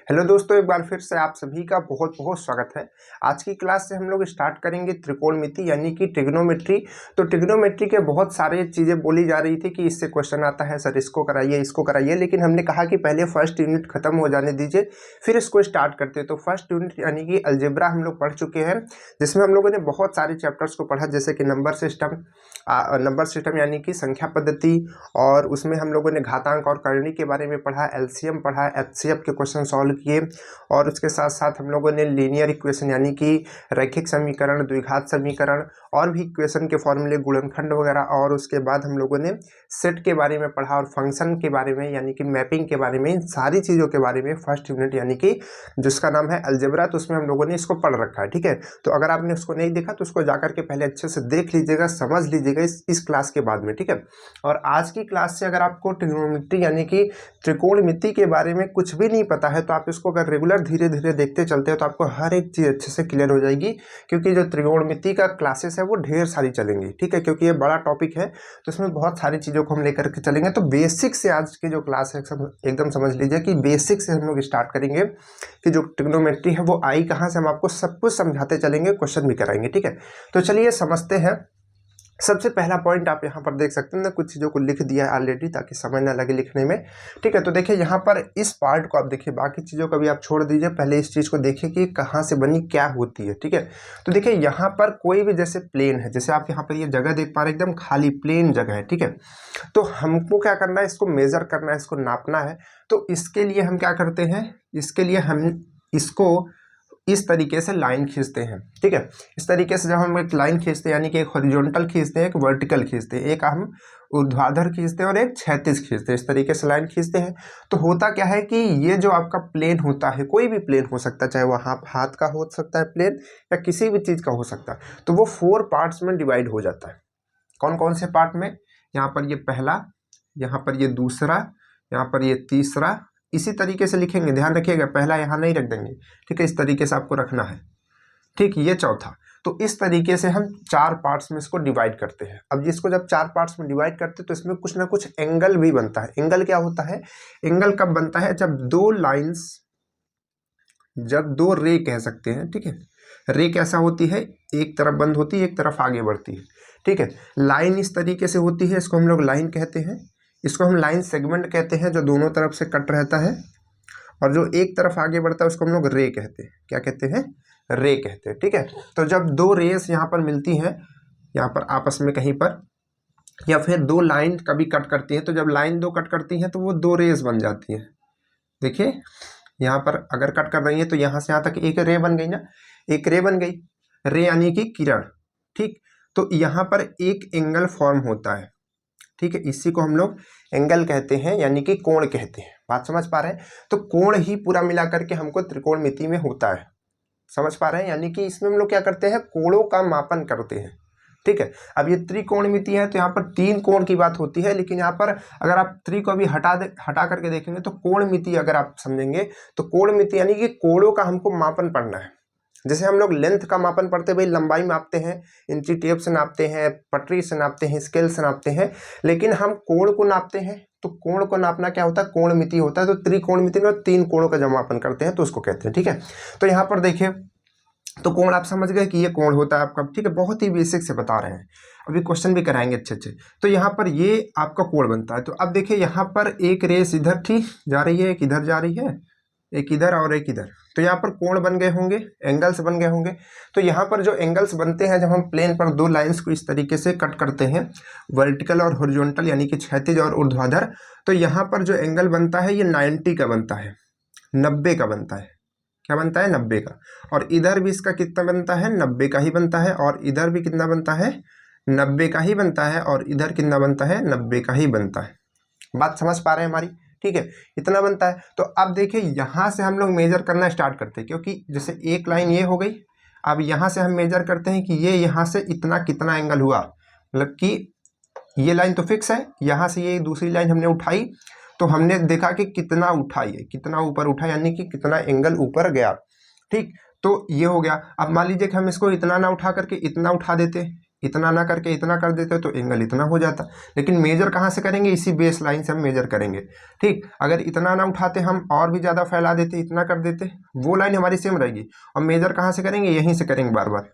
Hello दोस्तों, एक बार फिर से आप सभी का बहुत बहुत स्वागत है। आज की क्लास से हम लोग स्टार्ट करेंगे त्रिकोणमिति यानी कि ट्रिग्नोमेट्री। तो ट्रिग्नोमेट्री के बहुत सारे चीज़ें बोली जा रही थी कि इससे क्वेश्चन आता है सर, इसको कराइए, लेकिन हमने कहा कि पहले फर्स्ट यूनिट खत्म हो जाने दीजिए फिर इसको स्टार्ट करते हैं। तो फर्स्ट यूनिट यानी कि अलजेब्रा हम लोग पढ़ चुके हैं, जिसमें हम लोगों ने बहुत सारे चैप्टर्स को पढ़ा, जैसे कि नंबर सिस्टम यानी कि संख्या पद्धति, और उसमें हम लोगों ने घातांक और करणी के बारे में पढ़ा, एलसीएम पढ़ा, एचसीएफ के क्वेश्चन सॉल्व किए, और उसके साथ साथ हम लोगों ने लीनियर इक्वेशन यानी कि रैखिक समीकरण, द्विघात समीकरण और भी इक्वेशन के फॉर्मूले, गुणनखंड वगैरह, और उसके बाद हम लोगों ने सेट के बारे में पढ़ा और फंक्शन के बारे में यानी कि मैपिंग के बारे में, इन सारी चीज़ों के बारे में फर्स्ट यूनिट यानी कि जिसका नाम है अलजेब्रा, तो उसमें हम लोगों ने इसको पढ़ रखा है। ठीक है, तो अगर आपने उसको नहीं देखा तो उसको जाकर के पहले अच्छे से देख लीजिएगा, समझ लीजिएगा इस क्लास के बाद में। ठीक है, और आज की क्लास से अगर आपको ट्रिग्नोमेट्री यानी कि त्रिकोणमिति के बारे में कुछ भी नहीं पता है तो आप इसको अगर रेगुलर धीरे धीरे देखते चलते हैं तो आपको हर एक चीज़ अच्छे से क्लियर हो जाएगी, क्योंकि जो त्रिकोणमिति का क्लासेस है वो ढेर सारी चलेंगी। ठीक है, क्योंकि ये बड़ा टॉपिक है तो इसमें बहुत सारी चीज़ों को हम लेकर के चलेंगे। तो बेसिक से आज की जो क्लास है एकदम समझ लीजिए कि बेसिक से हम लोग स्टार्ट करेंगे कि जो ट्रिग्नोमेट्री है वो आई कहाँ से, हम आपको सब कुछ समझाते चलेंगे, क्वेश्चन भी कराएंगे। ठीक है, तो चलिए समझते हैं। सबसे पहला पॉइंट आप यहाँ पर देख सकते हैं ना, कुछ चीज़ों को लिख दिया है ऑलरेडी ताकि समय ना लगे लिखने में। ठीक है, तो देखिए यहाँ पर इस पार्ट को आप देखिए, बाकी चीज़ों का भी आप छोड़ दीजिए, पहले इस चीज़ को देखिए कि कहाँ से बनी, क्या होती है। ठीक है, तो देखिए यहाँ पर कोई भी जैसे प्लेन है, जैसे आप यहाँ पर ये जगह देख पा रहे हैं, एकदम खाली प्लेन जगह है। ठीक है, तो हमको क्या करना है, इसको मेज़र करना है, इसको नापना है। तो इसके लिए हम क्या करते हैं, इसके लिए हम इसको इस तरीके से लाइन खींचते हैं। ठीक है, इस तरीके से जब हम एक लाइन खींचते हैं यानी कि एक हॉरिजॉन्टल खींचते हैं, एक वर्टिकल खींचते हैं, एक हम ऊर्ध्वाधर खींचते हैं और एक क्षैतिज खींचते हैं, इस तरीके से लाइन खींचते हैं। तो होता क्या है कि ये जो आपका प्लेन होता है, कोई भी प्लेन हो सकता है, चाहे वो हाथ का हो सकता है प्लेन या किसी भी चीज़ का हो सकता है, तो वो 4 पार्ट्स में डिवाइड हो जाता है। कौन कौन से पार्ट में? यहाँ पर ये पहला, यहाँ पर ये दूसरा, यहाँ पर ये तीसरा, इसी तरीके से लिखेंगे, ध्यान रखिएगा, पहला यहाँ नहीं रख देंगे। ठीक है, इस तरीके से आपको रखना है। ठीक, ये चौथा। तो इस तरीके से हम 4 पार्ट्स में इसको डिवाइड करते हैं। अब इसको जब 4 पार्ट्स में डिवाइड करते हैं तो इसमें कुछ ना कुछ एंगल भी बनता है। एंगल क्या होता है? एंगल कब बनता है? जब दो लाइंस, जब दो रे कह सकते हैं। ठीक है, रे कैसा होती है, एक तरफ बंद होती है, एक तरफ आगे बढ़ती है। ठीक है, लाइन इस तरीके से होती है, इसको हम लोग लाइन कहते हैं। इसको हम लाइन सेगमेंट कहते हैं, जो दोनों तरफ से कट रहता है, और जो एक तरफ आगे बढ़ता है उसको हम लोग रे कहते हैं। क्या कहते हैं? रे कहते हैं। ठीक है, तो जब दो रेस यहाँ पर मिलती हैं, यहाँ पर आपस में कहीं पर, या फिर दो लाइन कभी कट करती हैं, तो जब लाइन दो कट करती हैं तो वो दो रेस बन जाती हैं। देखिए यहाँ पर अगर कट कर रही है तो यहाँ से यहाँ तक एक रे बन गई ना, एक रे बन गई, रे यानी कि किरण। ठीक, तो यहाँ पर एक एंगल फॉर्म होता है। ठीक है, इसी को हम लोग एंगल कहते हैं यानी कि कोण कहते हैं। बात समझ पा रहे हैं? तो कोण ही पूरा मिला करके हमको त्रिकोणमिति में होता है। समझ पा रहे हैं? यानी कि इसमें हम लोग क्या करते हैं, कोणों का मापन करते हैं। ठीक है, अब ये त्रिकोणमिति है तो यहाँ पर 3 कोण की बात होती है, लेकिन यहाँ पर अगर आप त्रि को भी हटा करके देखेंगे तो कोणमिति अगर आप समझेंगे तो कोणमिति यानी कि कोणों का हमको मापन पढ़ना है। जैसे हम लोग लेंथ का मापन पढ़ते भाई, लंबाई मापते हैं, इंची टेप से नापते हैं, पटरी से नापते हैं, स्केल से नापते हैं, लेकिन हम कोण को नापते हैं। तो कोण को नापना क्या होता है? कोणमिति होता है। तो त्रिकोणमिति में 3 कोणों का जब मापन करते हैं तो उसको कहते हैं। ठीक है, तो यहाँ पर देखिए, तो कोण आप समझ गए कि ये कोण होता है आपका। ठीक है, बहुत ही बेसिक से बता रहे हैं, अभी क्वेश्चन भी कराएंगे अच्छे अच्छे। तो यहाँ पर ये आपका कोण बनता है। तो अब देखिए यहाँ पर एक रेस इधर ठीक जा रही है, एक इधर जा रही है, एक इधर और एक इधर, तो यहाँ पर कोण बन गए होंगे, एंगल्स बन गए होंगे। तो यहाँ पर जो एंगल्स बनते हैं, जब हम प्लेन पर दो लाइंस को इस तरीके से कट करते हैं, वर्टिकल और हॉरिजॉन्टल यानी कि क्षैतिज और ऊर्ध्वाधर, तो यहाँ पर जो एंगल बनता है ये 90 का बनता है, 90 का बनता है। क्या बनता है? 90 का। और इधर भी इसका कितना बनता है? 90 का ही बनता है। और इधर भी कितना बनता है? 90 का ही बनता है। और इधर कितना बनता है? 90 का ही बनता है। बात समझ पा रहे हैं हमारी? ठीक है, इतना बनता है। तो अब देखिए यहाँ से हम लोग मेजर करना स्टार्ट करते हैं, क्योंकि जैसे एक लाइन ये हो गई, अब यहाँ से हम मेजर करते हैं कि ये यहाँ से इतना कितना एंगल हुआ, मतलब कि ये लाइन तो फिक्स है, यहाँ से ये दूसरी लाइन हमने उठाई तो हमने देखा कि कितना उठा, ये कितना ऊपर उठा, यानी कि कितना एंगल ऊपर गया। ठीक, तो ये हो गया। अब मान लीजिए कि हम इसको इतना ना उठा करके इतना उठा देते, इतना ना करके इतना कर देते तो एंगल इतना हो जाता, लेकिन मेजर कहाँ से करेंगे, इसी बेस लाइन से हम मेजर करेंगे। ठीक, अगर इतना ना उठाते हम और भी ज़्यादा फैला देते, इतना कर देते, वो लाइन हमारी सेम रहेगी। और मेजर कहाँ से करेंगे, यहीं से करेंगे बार बार।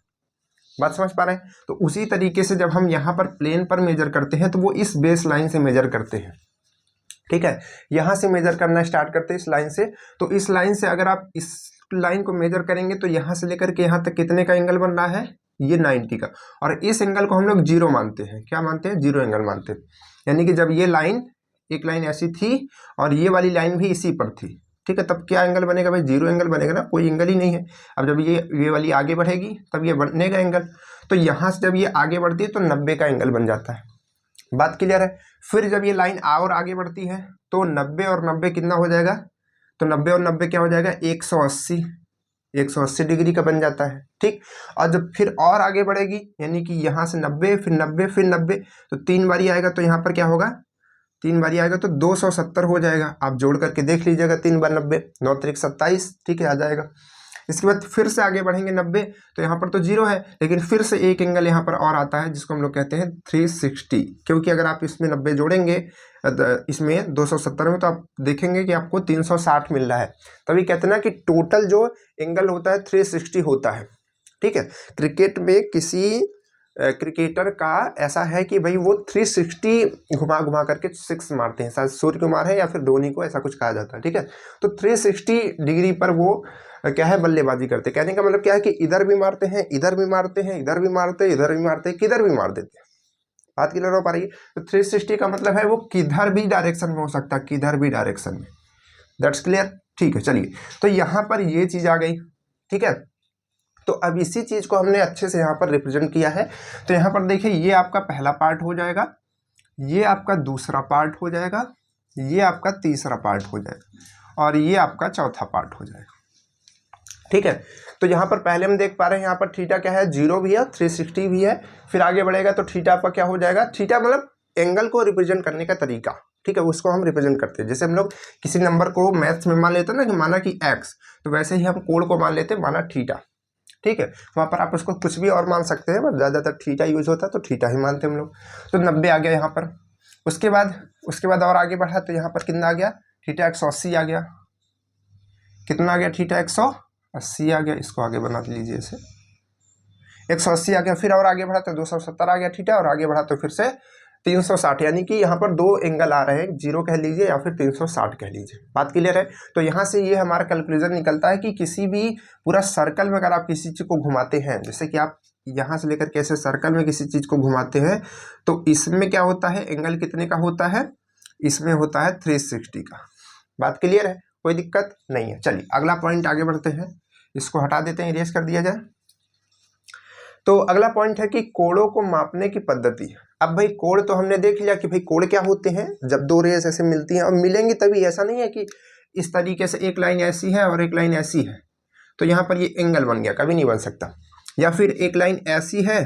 बात समझ पा रहे हैं? तो उसी तरीके से जब हम यहाँ पर प्लेन पर मेजर करते हैं तो वो इस बेस लाइन से मेजर करते हैं। ठीक है, यहाँ से मेजर करना स्टार्ट करते हैं इस लाइन से। तो इस लाइन से अगर आप इस लाइन को मेजर करेंगे तो यहाँ से लेकर के यहाँ तक कितने का एंगल बन रहा है, ये 90 का। और इस एंगल को हम लोग जीरो मानते हैं। क्या मानते हैं, जीरो एंगल मानते हैं। यानी कि जब ये लाइन, एक लाइन ऐसी थी और ये वाली लाइन भी इसी पर थी, ठीक है, तब क्या एंगल बनेगा भाई, जीरो एंगल बनेगा ना, कोई एंगल ही नहीं है। अब जब ये वाली आगे बढ़ेगी तब ये बनेगा एंगल। तो यहाँ से जब ये आगे बढ़ती है तो 90 का एंगल बन जाता है। बात क्लियर है? फिर जब ये लाइन और आगे बढ़ती है तो 90 और 90 कितना हो जाएगा, तो 90 और 90 क्या हो जाएगा, 180 डिग्री का बन जाता है। ठीक, और जब फिर और आगे बढ़ेगी यानी कि यहाँ से 90 फिर 90 फिर 90, तो 3 बारी आएगा तो यहाँ पर क्या होगा, 3 बारी आएगा तो 270 हो जाएगा। आप जोड़ करके देख लीजिएगा, 3 बार 90, 9 त्रिक 27, ठीक है, आ जाएगा। इसके बाद फिर से आगे बढ़ेंगे 90, तो यहाँ पर तो जीरो है, लेकिन फिर से एक एंगल यहाँ पर और आता है जिसको हम लोग कहते हैं 360, क्योंकि अगर आप इसमें 90 जोड़ेंगे इसमें 270 में तो आप देखेंगे कि आपको 360 मिल रहा है। तभी कहते हैं ना कि टोटल जो एंगल होता है 360 होता है। ठीक है, क्रिकेट में किसी क्रिकेटर का ऐसा है कि भाई वो 360 घुमा घुमा करके 6 मारते हैं, शायद सूर्य कुमार है या फिर धोनी को ऐसा कुछ कहा जाता है। ठीक है, तो 360 डिग्री पर वो क्या है, बल्लेबाजी करते। कहने का मतलब क्या है कि इधर भी मारते हैं, इधर भी मारते हैं, इधर भी मारते हैं, इधर भी मारते हैं, किधर भी मार देते हैं। बात क्लियर हो पा रही है? तो 360 का मतलब है वो किधर भी डायरेक्शन में हो सकता है, किधर भी डायरेक्शन में। That's clear? ठीक है, चलिए, तो यहाँ पर ये चीज आ गई। ठीक है, तो अब इसी चीज को हमने अच्छे से यहाँ पर रिप्रेजेंट किया है। तो यहाँ पर देखिए, ये आपका पहला पार्ट हो जाएगा, ये आपका दूसरा पार्ट हो जाएगा, ये आपका तीसरा पार्ट हो जाएगा और ये आपका चौथा पार्ट हो जाएगा। ठीक है, तो यहाँ पर पहले हम देख पा रहे हैं यहाँ पर थीटा क्या है, 0 भी है, 360 भी है। फिर आगे बढ़ेगा तो थीटा पर क्या हो जाएगा, थीटा मतलब एंगल को रिप्रेजेंट करने का तरीका। ठीक है, उसको हम रिप्रेजेंट करते हैं। जैसे हम लोग किसी नंबर को मैथ्स में मान लेते हैं ना कि माना कि x, तो वैसे ही हम कोण को मान लेते हैं माना थीटा। ठीक है, वहाँ पर आप उसको कुछ भी और मान सकते हैं, बट ज़्यादातर थीटा यूज होता है तो थीटा ही मानते हैं हम लोग। तो 90 आ गया यहाँ पर। उसके बाद और आगे बढ़ा तो यहाँ पर कितना आ गया, थीटा 180 आ गया। कितना आ गया, थीटा 180 आ गया। इसको आगे बना लीजिए, इसे 180 आ गया। फिर और आगे बढ़ा तो 270 आ गया थीटा, और आगे बढ़ा तो फिर से 360, यानी कि यहाँ पर 2 एंगल आ रहे हैं, 0 कह लीजिए या फिर 360 कह लीजिए। बात क्लियर है? तो यहाँ से ये हमारा कैलकुलेशन निकलता है कि किसी भी पूरा सर्कल में अगर आप किसी चीज़ को घुमाते हैं, जैसे कि आप यहाँ से लेकर कैसे सर्कल में किसी चीज़ को घुमाते हैं, तो इसमें क्या होता है, एंगल कितने का होता है, इसमें होता है 360 का। बात क्लियर है? कोई दिक्कत नहीं है। चलिए अगला पॉइंट आगे बढ़ते हैं, इसको हटा देते हैं, इरेज कर दिया जाए। तो अगला पॉइंट है कि कोणों को मापने की पद्धति। अब भाई कोण तो हमने देख लिया कि भाई कोण क्या होते हैं, जब 2 रेस ऐसे मिलती हैं और मिलेंगी तभी, ऐसा नहीं है कि इस तरीके से एक लाइन ऐसी है और एक लाइन ऐसी है तो यहाँ पर ये एंगल बन गया, कभी नहीं बन सकता। या फिर एक लाइन ऐसी है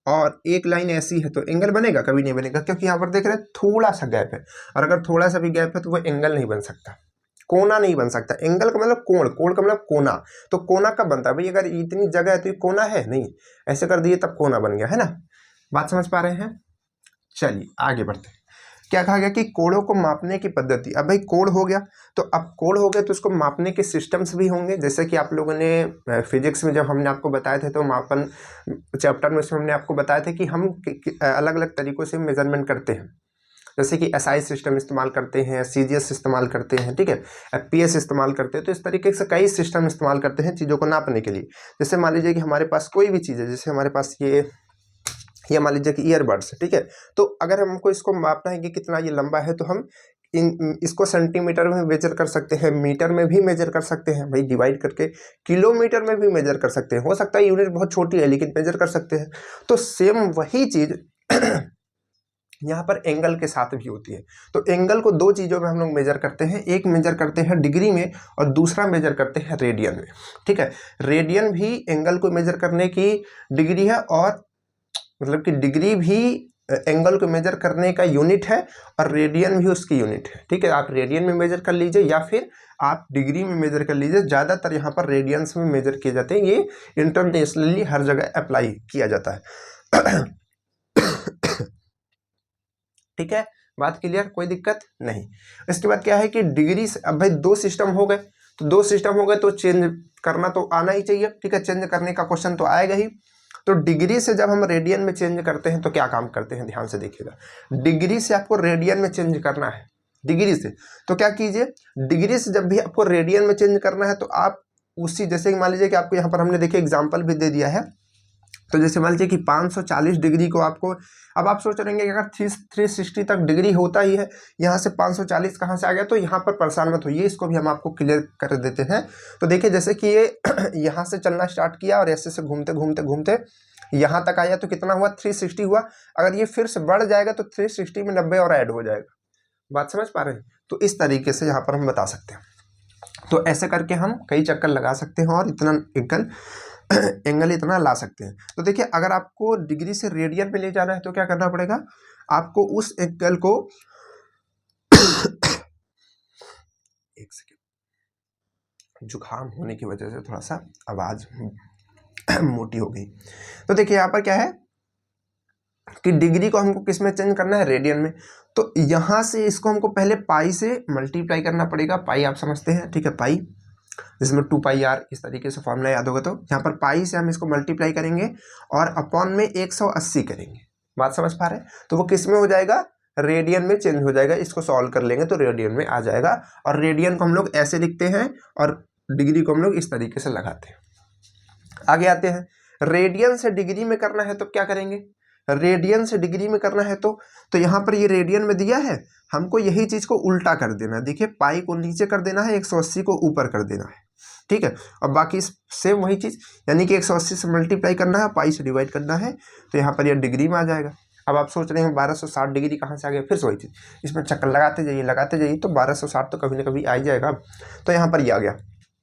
और एक लाइन ऐसी है तो एंगल बनेगा, कभी नहीं बनेगा, क्योंकि यहाँ पर देख रहे हैं थोड़ा सा गैप है, और अगर थोड़ा सा भी गैप है तो वो एंगल नहीं बन सकता, कोना नहीं बन सकता। एंगल का मतलब कोण, कोण का मतलब कोना। तो कोना कब बनता है भाई, अगर इतनी जगह है तो ये कोना है नहीं, ऐसे कर दिए तब कोना बन गया, है ना। बात समझ पा रहे हैं? चलिए आगे बढ़ते हैं। क्या कहा गया कि कोणों को मापने की पद्धति। अब भाई कोण हो गया, तो अब कोण हो गया तो उसको मापने के सिस्टम्स भी होंगे। जैसे कि आप लोगों ने फिजिक्स में जब हमने आपको बताए थे तो मापन चैप्टर में से हमने आपको बताया था कि हम अलग अलग तरीकों से मेजरमेंट करते हैं। जैसे कि SI सिस्टम इस्तेमाल करते हैं, CGS इस्तेमाल करते हैं, ठीक है, FPS इस्तेमाल करते हैं। तो इस तरीके से कई सिस्टम इस्तेमाल करते हैं चीज़ों को नापने के लिए। जैसे मान लीजिए कि हमारे पास कोई भी चीज़ है, जैसे हमारे पास ये मान लीजिए कि ईयरबड्स है, ठीक है, तो अगर हमको इसको मापना है कि कितना ये लंबा है तो हम इसको सेंटीमीटर में मेजर कर सकते हैं, मीटर में भी मेजर कर सकते हैं, भाई डिवाइड करके किलोमीटर में भी मेजर कर सकते हैं। हो सकता है यूनिट बहुत छोटी है लेकिन मेजर कर सकते हैं। तो सेम वही चीज़ यहाँ पर एंगल के साथ भी होती है। तो एंगल को 2 चीज़ों में हम लोग मेजर करते हैं, एक मेजर करते हैं डिग्री में और दूसरा मेजर करते हैं रेडियन में। ठीक है, रेडियन भी एंगल को मेजर करने की डिग्री है, और मतलब कि डिग्री भी एंगल को मेजर करने का यूनिट है और रेडियन भी उसकी यूनिट है। ठीक है, आप रेडियन में मेजर कर लीजिए या फिर आप डिग्री में मेजर कर लीजिए। ज़्यादातर यहाँ पर रेडियंस में मेजर किए जाते हैं, ये इंटरनेशनली हर जगह अप्लाई किया जाता है। ठीक है, बात क्लियर, कोई दिक्कत नहीं। इसके बाद क्या है कि डिग्री से, अब भाई दो सिस्टम हो गए, तो दो सिस्टम हो गए तो चेंज करना तो आना ही चाहिए। ठीक है, चेंज करने का क्वेश्चन तो आएगा ही। तो डिग्री से जब हम रेडियन में चेंज करते हैं तो क्या काम करते हैं, ध्यान से देखिएगा। डिग्री से आपको रेडियन में चेंज करना है, डिग्री से, तो क्या कीजिए, डिग्री से जब भी आपको रेडियन में चेंज करना है तो आप उसी, जैसे कि मान लीजिए कि आपको यहाँ पर हमने देखिए एग्जाम्पल भी दे दिया है। तो जैसे मान लीजिए कि 540 डिग्री को आपको, अब आप सोच रहे हैं कि अगर 360 तक डिग्री होता ही है, यहाँ से 540 कहाँ से आ गया, तो यहाँ पर परेशान मत होइए, इसको भी हम आपको क्लियर कर देते हैं। तो देखिए जैसे कि ये यहाँ से चलना स्टार्ट किया और ऐसे से घूमते घूमते घूमते यहाँ तक आया, तो कितना हुआ, 360 हुआ। अगर ये फिर से बढ़ जाएगा तो 360 में 90 और ऐड हो जाएगा। बात समझ पा रहे हैं? तो इस तरीके से यहाँ पर हम बता सकते हैं। तो ऐसे करके हम कई चक्कर लगा सकते हैं और इतना एंगल इतना ला सकते हैं। तो देखिए अगर आपको डिग्री से रेडियन में ले जाना है तो क्या करना पड़ेगा, आपको उस एंगल को एक सेकेंड, जुकाम होने की वजह से थोड़ा सा आवाज मोटी हो गई। तो देखिए यहाँ पर क्या है कि डिग्री को हमको किस में चेंज करना है, रेडियन में। तो यहाँ से इसको हमको पहले पाई से मल्टीप्लाई करना पड़ेगा। पाई आप समझते हैं, ठीक है, पाई जिसमें 2πr इस तरीके से फॉर्मूला याद होगा। तो यहाँ पर पाई से हम इसको मल्टीप्लाई करेंगे और अपॉन में 180 करेंगे। बात समझ पा रहे हैं? तो वो किस में हो जाएगा, रेडियन में चेंज हो जाएगा। इसको सॉल्व कर लेंगे तो रेडियन में आ जाएगा। और रेडियन को हम लोग ऐसे लिखते हैं और डिग्री को हम लोग इस तरीके से लगाते हैं। आगे आते हैं, रेडियन से डिग्री में करना है तो क्या करेंगे, रेडियन से डिग्री में करना है तो यहाँ पर ये रेडियन में दिया है, हमको यही चीज को उल्टा कर देना है। देखिए पाई को नीचे कर देना है, 180 को ऊपर कर देना है। ठीक है, और बाकी सेम वही चीज, यानी कि 180 से मल्टीप्लाई करना है, पाई से डिवाइड करना है, तो यहाँ पर ये डिग्री में आ जाएगा। अब आप सोच रहे हैं 1260 डिग्री कहाँ से आ गया, फिर से वही चीज, इसमें चक्कर लगाते जाइए तो 1260 तो कभी ना कभी आ ही जाएगा। तो यहाँ पर ये आ गया,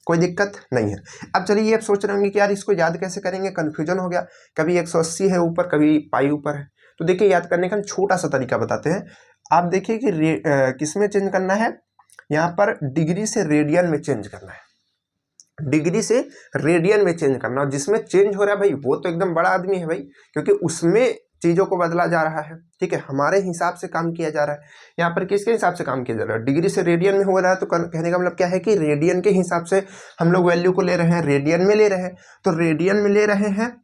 कोई दिक्कत नहीं है। अब चलिए ये आप सोच रहे होंगे कि यार इसको याद कैसे करेंगे, कन्फ्यूजन हो गया, कभी 180 है ऊपर, कभी पाई ऊपर है। तो देखिए याद करने का छोटा सा तरीका बताते हैं। आप देखिए कि किस में चेंज करना है, यहाँ पर डिग्री से रेडियन में चेंज करना है, डिग्री से रेडियन में चेंज करना। और जिसमें चेंज हो रहा है भाई वो तो एकदम बड़ा आदमी है भाई, क्योंकि उसमें चीजों को बदला जा रहा है। ठीक है, हमारे हिसाब से काम किया जा रहा है। यहाँ पर किसके हिसाब से काम किया जा रहा है, डिग्री से रेडियन में हो रहा है। तो कहने का मतलब क्या है कि रेडियन के हिसाब से हम लोग वैल्यू को ले रहे हैं, रेडियन में ले रहे हैं। तो रेडियन में ले रहे हैं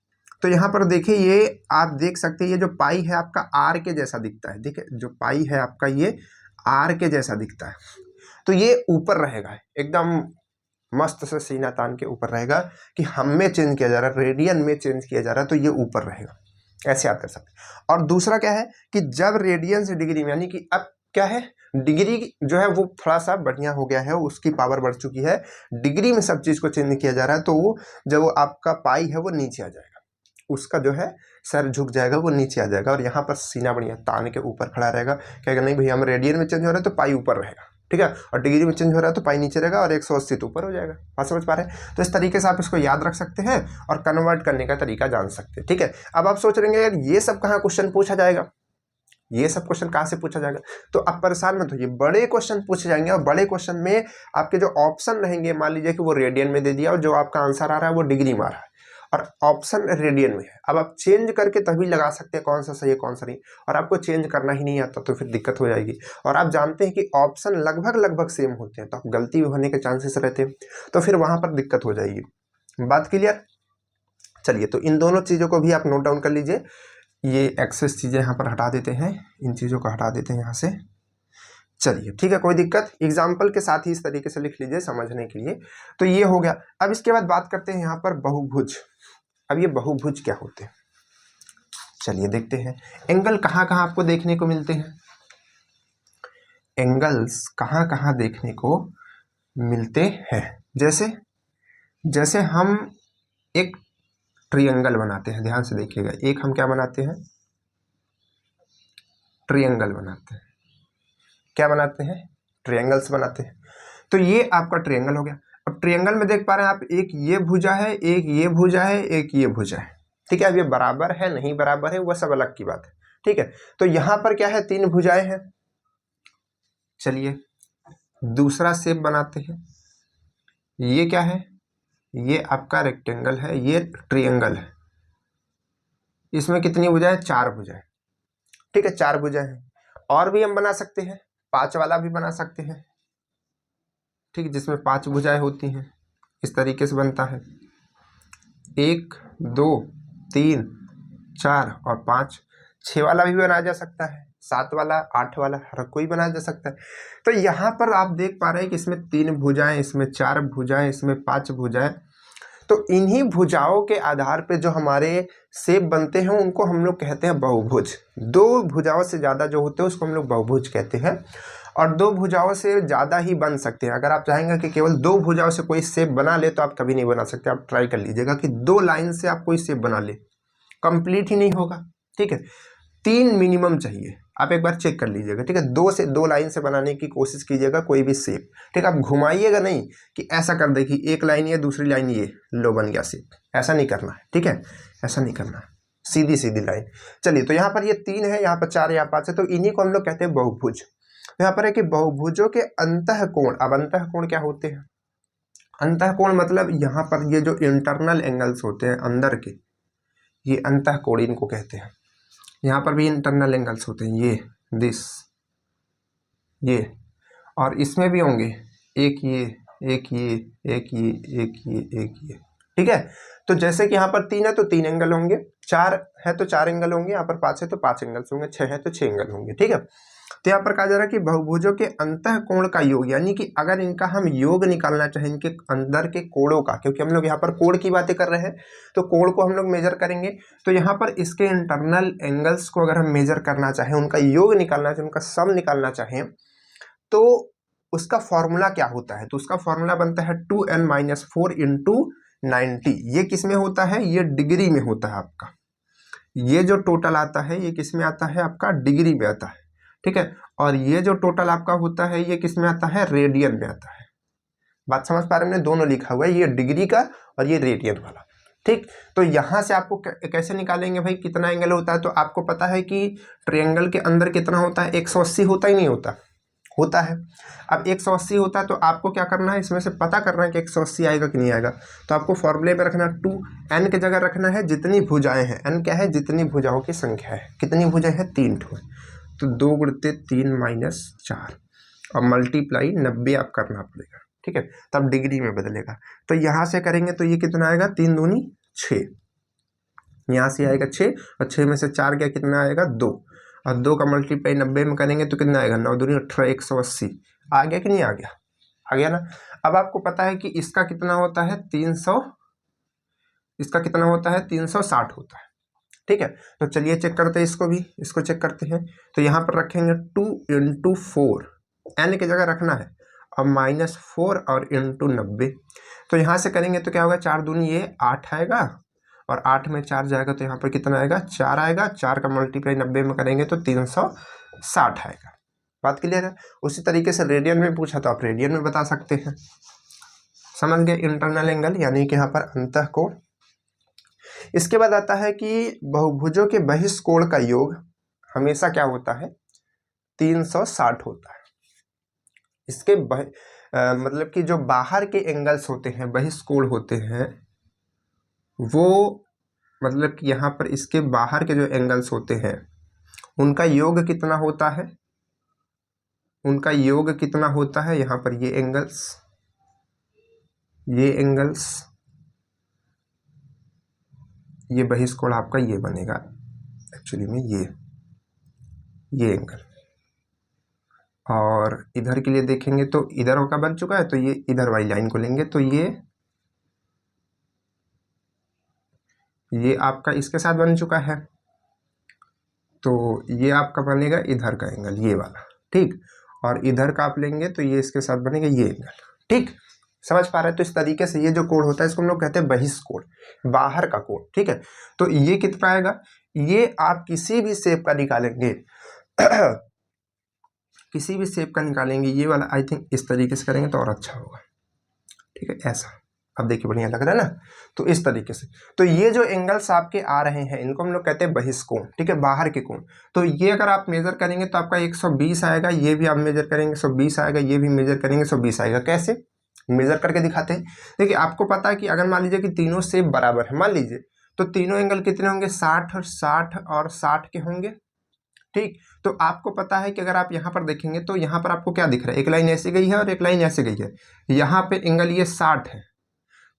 तो यहाँ पर देखिए, ये आप देख सकते हैं, ये जो पाई है आपका आर के जैसा दिखता है। देखिए जो पाई है आपका ये आर के जैसा दिखता है, तो ये ऊपर रहेगा, एकदम मस्त से सीना तान के ऊपर रहेगा कि हम में चेंज किया जा रहा है, रेडियन में चेंज किया जा रहा है, तो ये ऊपर रहेगा। ऐसे याद कर सकते हैं। और दूसरा क्या है कि जब रेडियन से डिग्री में, यानी कि अब क्या है, डिग्री जो है वो थोड़ा सा बढ़िया हो गया है, उसकी पावर बढ़ चुकी है, डिग्री में सब चीज को चेंज किया जा रहा है। तो वो जब वो आपका पाई है वो नीचे आ जाएगा, उसका जो है सर झुक जाएगा, वो नीचे आ जाएगा, और यहाँ पर सीना बढ़िया तान के ऊपर खड़ा रहेगा। कहेगा नहीं भैया हम रेडियन में चेंज हो रहा है तो पाई ऊपर रहेगा, ठीक है, और डिग्री में चेंज हो रहा है तो पाई नीचे रहेगा, और 180 तो ऊपर हो जाएगा। बात समझ पा रहे हैं? तो इस तरीके से आप इसको याद रख सकते हैं और कन्वर्ट करने का तरीका जान सकते हैं। ठीक है, अब आप सोच रहे हैं यार ये सब कहाँ क्वेश्चन पूछा जाएगा, ये सब क्वेश्चन कहाँ से पूछा जाएगा। तो आप परेशान मत होइए, बड़े क्वेश्चन पूछे जाएंगे, और बड़े क्वेश्चन में आपके जो ऑप्शन रहेंगे, मान लीजिए कि वो रेडियन में दे दिया और जो आपका आंसर आ रहा है वो डिग्री में आ रहा है और ऑप्शन रेडियन में है। अब आप चेंज करके तभी लगा सकते हैं कौन सा सही है कौन सा नहीं, और आपको चेंज करना ही नहीं आता तो फिर दिक्कत हो जाएगी। और आप जानते हैं कि ऑप्शन लगभग लगभग सेम होते हैं, तो आप गलती होने के चांसेस रहते हैं, तो फिर वहां पर दिक्कत हो जाएगी। बात क्लियर? चलिए, तो इन दोनों चीज़ों को भी आप नोट डाउन कर लीजिए। ये एक्सेस चीज़ें यहाँ पर हटा देते हैं, इन चीज़ों को हटा देते हैं यहाँ से। चलिए ठीक है, कोई दिक्कत, एग्जाम्पल के साथ ही इस तरीके से लिख लीजिए समझने के लिए। तो ये हो गया। अब इसके बाद बात करते हैं यहाँ पर बहुभुज। अब ये बहुभुज क्या होते हैं, चलिए देखते हैं। एंगल कहाँ कहाँ आपको देखने को मिलते हैं, एंगल्स कहाँ कहाँ देखने को मिलते हैं। जैसे जैसे हम एक ट्रायंगल बनाते हैं, ध्यान से देखिएगा, एक हम क्या बनाते हैं, ट्रायंगल बनाते हैं। क्या बनाते हैं, ट्रायंगल्स बनाते हैं। तो ये आपका ट्रायंगल हो गया। अब ट्रायंगल में देख पा रहे हैं आप, एक ये भुजा है, एक ये भुजा है, एक ये भुजा है। ठीक है, अब ये बराबर है नहीं बराबर है वह सब अलग की बात है। ठीक है, तो यहां पर क्या है, 3 भुजाएं हैं। चलिए दूसरा शेप बनाते हैं। ये क्या है, ये आपका रेक्टेंगल है, ये ट्रायंगल है। इसमें कितनी भुजाएं, 4 भुजाएं, ठीक है, 4 भुजाएं हैं। और भी हम बना सकते हैं, 5 वाला भी बना सकते हैं, ठीक, जिसमें 5 भुजाएं होती हैं। इस तरीके से बनता है 1 2 3 4 और 5। 6 वाला भी बनाया जा सकता है, 7 वाला, 8 वाला, हर कोई बनाया जा सकता है। तो यहाँ पर आप देख पा रहे हैं कि इसमें 3 भुजाएं, इसमें 4 भुजाएं, इसमें 5 भुजाएं। तो इन्हीं भुजाओं के आधार पे जो हमारे शेप बनते हैं उनको हम लोग कहते हैं बहुभुज। 2 भुजाओं से ज़्यादा जो होते हैं उसको हम लोग बहुभुज कहते हैं, और 2 भुजाओं से ज़्यादा ही बन सकते हैं। अगर आप चाहेंगे कि केवल 2 भुजाओं से कोई शेप बना ले तो आप कभी नहीं बना सकते। आप ट्राई कर लीजिएगा कि 2 लाइन से आप कोई शेप बना ले, कंप्लीट ही नहीं होगा, ठीक है। 3 मिनिमम चाहिए, आप एक बार चेक कर लीजिएगा, ठीक है। 2 लाइन से बनाने की कोशिश कीजिएगा कोई भी शेप, ठीक है। आप घुमाइएगा नहीं कि ऐसा कर दे कि एक लाइन ये दूसरी लाइन ये, लो बन गया शेप, ऐसा नहीं करना है, ठीक है, ऐसा नहीं करना है, सीधी सीधी लाइन। चलिए, तो यहाँ पर ये 3 है, यहाँ पर 4, यहाँ 5 है, तो इन्हीं को हम लोग कहते हैं बहुभुज। यहाँ पर है कि बहुभुजों के अंतःकोण, अब अंतःकोण क्या होते हैं? अंतःकोण मतलब यहाँ पर ये जो इंटरनल एंगल्स होते हैं अंदर के, ये अंतःकोण इनको कहते हैं। यहाँ पर भी इंटरनल एंगल्स होते हैं, ये दिस, ये, और इसमें भी होंगे, एक ये, एक ये, एक ये, एक ये, एक ये, ठीक है। तो जैसे कि यहाँ पर 3 है तो 3 एंगल होंगे, 4 है तो 4 एंगल होंगे, यहाँ पर 5 है तो 5 एंगल्स होंगे, 6 है तो 6 एंगल होंगे, ठीक है। तो यहाँ पर कहा जा रहा है कि बहुभुजों के अंतःकोण का योग, यानी कि अगर इनका हम योग निकालना चाहें, इनके अंदर के कोणों का, क्योंकि हम लोग यहाँ पर कोण की बातें कर रहे हैं, तो कोण को हम लोग मेजर करेंगे। तो यहाँ पर इसके इंटरनल एंगल्स को अगर हम मेजर करना चाहें, उनका योग निकालना चाहें, उनका सम निकालना चाहें, तो उसका फॉर्मूला क्या होता है? तो उसका फॉर्मूला बनता है 2n-4 इंटू 90। ये किस में होता है? ये डिग्री में होता है आपका। ये जो टोटल आता है ये किस में आता है? आपका डिग्री में आता है, ठीक है। और ये जो टोटल आपका होता है ये किस में आता है? रेडियन में आता है। बात समझ पा रहे हैं? दोनों लिखा हुआ है, ये डिग्री का और ये रेडियन वाला, ठीक। तो यहाँ से आपको कैसे निकालेंगे भाई कितना एंगल होता है? तो आपको पता है कि ट्रायंगल के अंदर कितना होता है? 180 होता ही नहीं होता, होता है। अब 180 होता है तो आपको क्या करना है, इसमें से पता करना है कि 180 आएगा कि नहीं आएगा। तो आपको फॉर्मूले में रखना 2n की जगह रखना है जितनी भुजाएं हैं। n क्या है? जितनी भुजाओं की संख्या है। कितनी भुजाएं हैं? 3 ठो। तो 2 × 3 - 4 और मल्टीप्लाई 90 आप करना पड़ेगा, ठीक है, तब डिग्री में बदलेगा। तो यहाँ से करेंगे तो ये कितना आएगा? 3 दूनी 6, यहाँ से आएगा 6 और 6 में से 4 गया, कितना आएगा? 2, और 2 का मल्टीप्लाई 90 में करेंगे तो कितना आएगा? 9 दूनी 18, 180। आ गया कि नहीं आ गया? आ गया ना। अब आपको पता है कि इसका कितना होता है? 300, इसका कितना होता है? 360 होता है, ठीक है। तो चलिए चेक करते हैं इसको भी, इसको चेक करते हैं। तो यहाँ पर रखेंगे 2 × 4, n की जगह रखना है, और -4 और इंटू 90। तो यहाँ से करेंगे तो क्या होगा? 4 दूनी ये 8 आएगा, और 8 में 4 जाएगा तो यहाँ पर कितना आएगा? 4 आएगा। 4 का मल्टीप्लाई 90 में करेंगे तो 360 आएगा। बात क्लियर है? उसी तरीके से रेडियन में पूछा तो आप रेडियन में बता सकते हैं। समझ गए? इंटरनल एंगल यानी कि यहाँ पर अंतःकोण। इसके बाद आता है कि बहुभुजों के बहिष्कोण का योग हमेशा क्या होता है? 360 होता है। इसके मतलब कि जो बाहर के एंगल्स होते हैं, बहिष्कोण होते हैं, वो मतलब कि यहाँ पर इसके बाहर के जो एंगल्स होते हैं उनका योग कितना होता है? उनका योग कितना होता है? यहाँ पर ये एंगल्स, ये एंगल्स, ये बहिष्कोण आपका ये बनेगा एक्चुअली में, ये एंगल। और इधर के लिए देखेंगे तो इधर का बन चुका है, तो ये इधर वाली लाइन को लेंगे तो ये आपका इसके साथ बन चुका है, तो ये आपका बनेगा इधर का एंगल, ये वाला, ठीक। और इधर का आप लेंगे तो ये इसके साथ बनेगा ये एंगल, ठीक। समझ पा रहे हैं? तो इस तरीके से ये जो कोण होता है इसको हम लोग कहते हैं बहिष्कोण, बाहर का कोण, ठीक है। तो ये कितना आएगा? ये आप किसी भी शेप का निकालेंगे किसी भी शेप का निकालेंगे, ये वाला आई थिंक इस तरीके से करेंगे तो और अच्छा होगा, ठीक है, ऐसा। अब देखिए बढ़िया लग रहा है ना। तो इस तरीके से, तो ये जो एंगल्स आपके आ रहे हैं इनको हम लोग कहते हैं बहिष्कोण, ठीक है, बाहर के कोण। तो ये अगर आप मेजर करेंगे तो आपका 120 आएगा, ये भी आप मेजर करेंगे 120 आएगा, ये भी मेजर करेंगे 120 आएगा। कैसे मेजर करके दिखाते हैं? देखिए आपको पता है कि अगर मान लीजिए कि तीनों शेप बराबर है, मान लीजिए तो तीनों एंगल कितने होंगे, 60 और 60 और 60 के होंगे। ठीक, तो आपको पता है कि अगर आप यहाँ पर देखेंगे तो यहाँ पर आपको क्या दिख रहा है, एक लाइन ऐसी गई है और एक लाइन ऐसे गई है। यहाँ पे एंगल ये 60 है,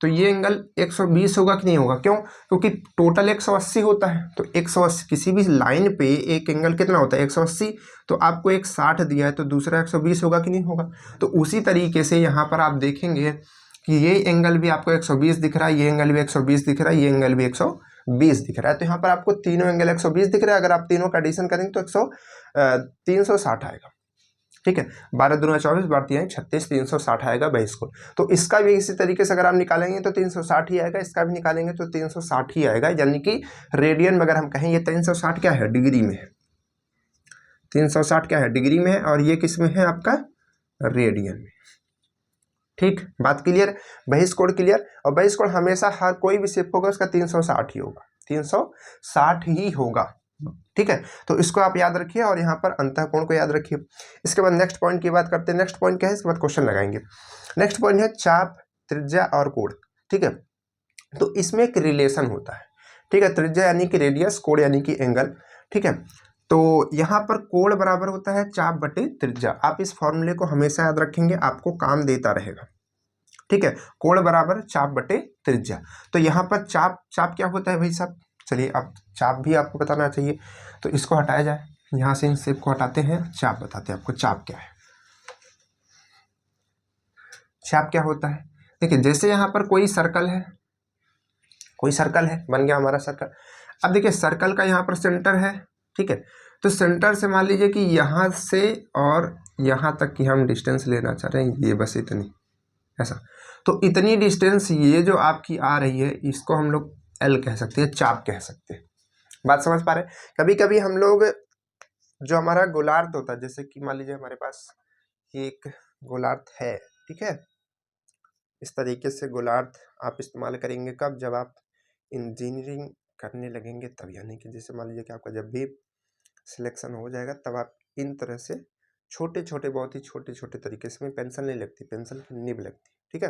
तो ये एंगल 120 होगा कि नहीं होगा, क्यों, क्योंकि टोटल 180 होता है। तो 180 किसी भी लाइन पे एक एंगल कितना होता है 180, तो आपको एक 60 दिया है तो दूसरा 120 होगा कि नहीं होगा। तो उसी तरीके से यहाँ पर आप देखेंगे कि ये एंगल भी आपको 120 दिख रहा है, ये एंगल भी 120 दिख रहा है, ये एंगल भी 120 दिख रहा है। तो यहाँ पर आपको तीनों एंगल 120 दिख रहा है। अगर आप तीनों का एडिशन करेंगे तो 360 आएगा। ठीक है, 12 दूना 24, 12 तीन 36, 360 आएगा 22 को। तो इसका भी इसी तरीके से अगर आप निकालेंगे तो 360 ही आएगा, इसका भी निकालेंगे तो 360 ही आएगा। यानी कि रेडियन में अगर हम कहें ये 360 क्या है, डिग्री में है। 360 क्या है, डिग्री में है, और ये किस में है आपका, रेडियन में। ठीक, बात क्लियर, बहिष कोण क्लियर। और बहिष कोण हमेशा हर कोई भी शेप होगा उसका 360 ही होगा, 360 ही होगा। ठीक है, तो इसको आप याद रखिए और यहाँ पर अंतःकोण को याद रखिए। इसके बाद नेक्स्ट पॉइंट की बात करते हैं। नेक्स्ट पॉइंट क्या है, इसके बाद क्वेश्चन लगाएंगे। नेक्स्ट पॉइंट है चाप, त्रिज्या और कोण। ठीक है, तो इसमें एक रिलेशन होता है। ठीक है, त्रिज्या यानी कि रेडियस, कोण यानी कि एंगल। ठीक है, तो यहाँ पर कोण बराबर होता है चाप बटे त्रिज्या। आप इस फॉर्मूले को हमेशा याद रखेंगे, आपको काम देता रहेगा। ठीक है, कोण बराबर चाप बटे त्रिज्या। तो यहाँ पर चाप क्या होता है भाई साहब, चलिए अब चाप भी आपको बताना चाहिए। तो इसको हटाया जाए, यहाँ से इन शेप को हटाते हैं, चाप बताते हैं आपको चाप क्या है। चाप क्या होता है, देखिए जैसे यहाँ पर कोई सर्कल है, बन गया हमारा सर्कल। अब देखिए सर्कल का यहाँ पर सेंटर है। ठीक है, तो सेंटर से मान लीजिए कि यहाँ से और यहाँ तक की हम डिस्टेंस लेना चाह रहे हैं, ये बस इतनी, ऐसा। तो इतनी डिस्टेंस ये जो आपकी आ रही है, इसको हम लोग एल कह सकते हैं, चाप कह सकते हैं। बात समझ पा रहे हैं। कभी कभी हम लोग जो हमारा गोलार्ध होता है, जैसे कि मान लीजिए हमारे पास ये एक गोलार्ध है। ठीक है, इस तरीके से गोलार्ध आप इस्तेमाल करेंगे कब, जब आप इंजीनियरिंग करने लगेंगे तब। यानी कि जैसे मान लीजिए कि आपका जब भी सिलेक्शन हो जाएगा तब आप इन तरह से छोटे छोटे, बहुत ही छोटे छोटे तरीके से, पेंसिल नहीं लगती, पेंसिल की निब लगती। ठीक है,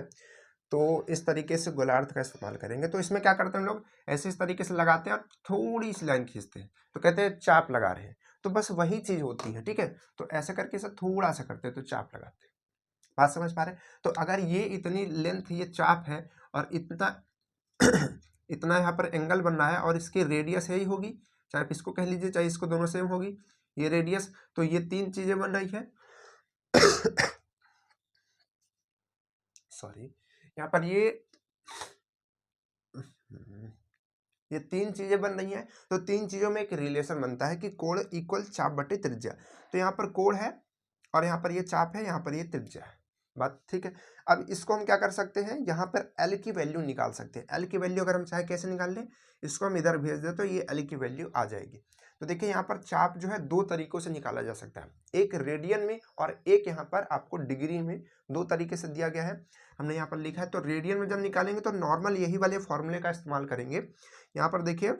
तो इस तरीके से गोलार्ध का इस्तेमाल करेंगे। तो इसमें क्या करते हैं हम लोग, ऐसे इस तरीके से लगाते हैं और थोड़ी सी लाइन खींचते हैं, तो कहते हैं चाप लगा रहे हैं। तो बस वही चीज होती है। ठीक है, तो ऐसे करके इसे थोड़ा सा करते हैं तो चाप लगाते हैं। बात समझ पा रहे हैं। तो अगर ये इतनी लेंथ ये चाप है और इतना इतना यहाँ पर एंगल बन रहा है और इसकी रेडियस यही होगी, चाहे आप इसको कह लीजिए चाहे इसको, दोनों सेम होगी ये रेडियस। तो ये तीन चीजें बन रही है सॉरी, यहाँ पर ये तीन चीजें बन रही हैं। तो तीन चीजों में एक रिलेशन बनता है कि कोण इक्वल चाप बटे त्रिज्या। तो यहाँ पर कोण है और यहाँ पर ये चाप है, यहाँ पर ये त्रिज्या है। बात ठीक है। अब इसको हम क्या कर सकते हैं, यहाँ पर एल की वैल्यू निकाल सकते हैं। एल की वैल्यू अगर हम चाहे कैसे निकाल लें, इसको हम इधर भेज दें तो ये एल की वैल्यू आ जाएगी। तो देखिए यहाँ पर चाप जो है दो तरीकों से निकाला जा सकता है, एक रेडियन में और एक यहाँ पर आपको डिग्री में। दो तरीके से दिया गया है, हमने यहाँ पर लिखा है। तो रेडियन में जब निकालेंगे तो नॉर्मल यही वाले फॉर्मूले का इस्तेमाल करेंगे। यहाँ पर देखिए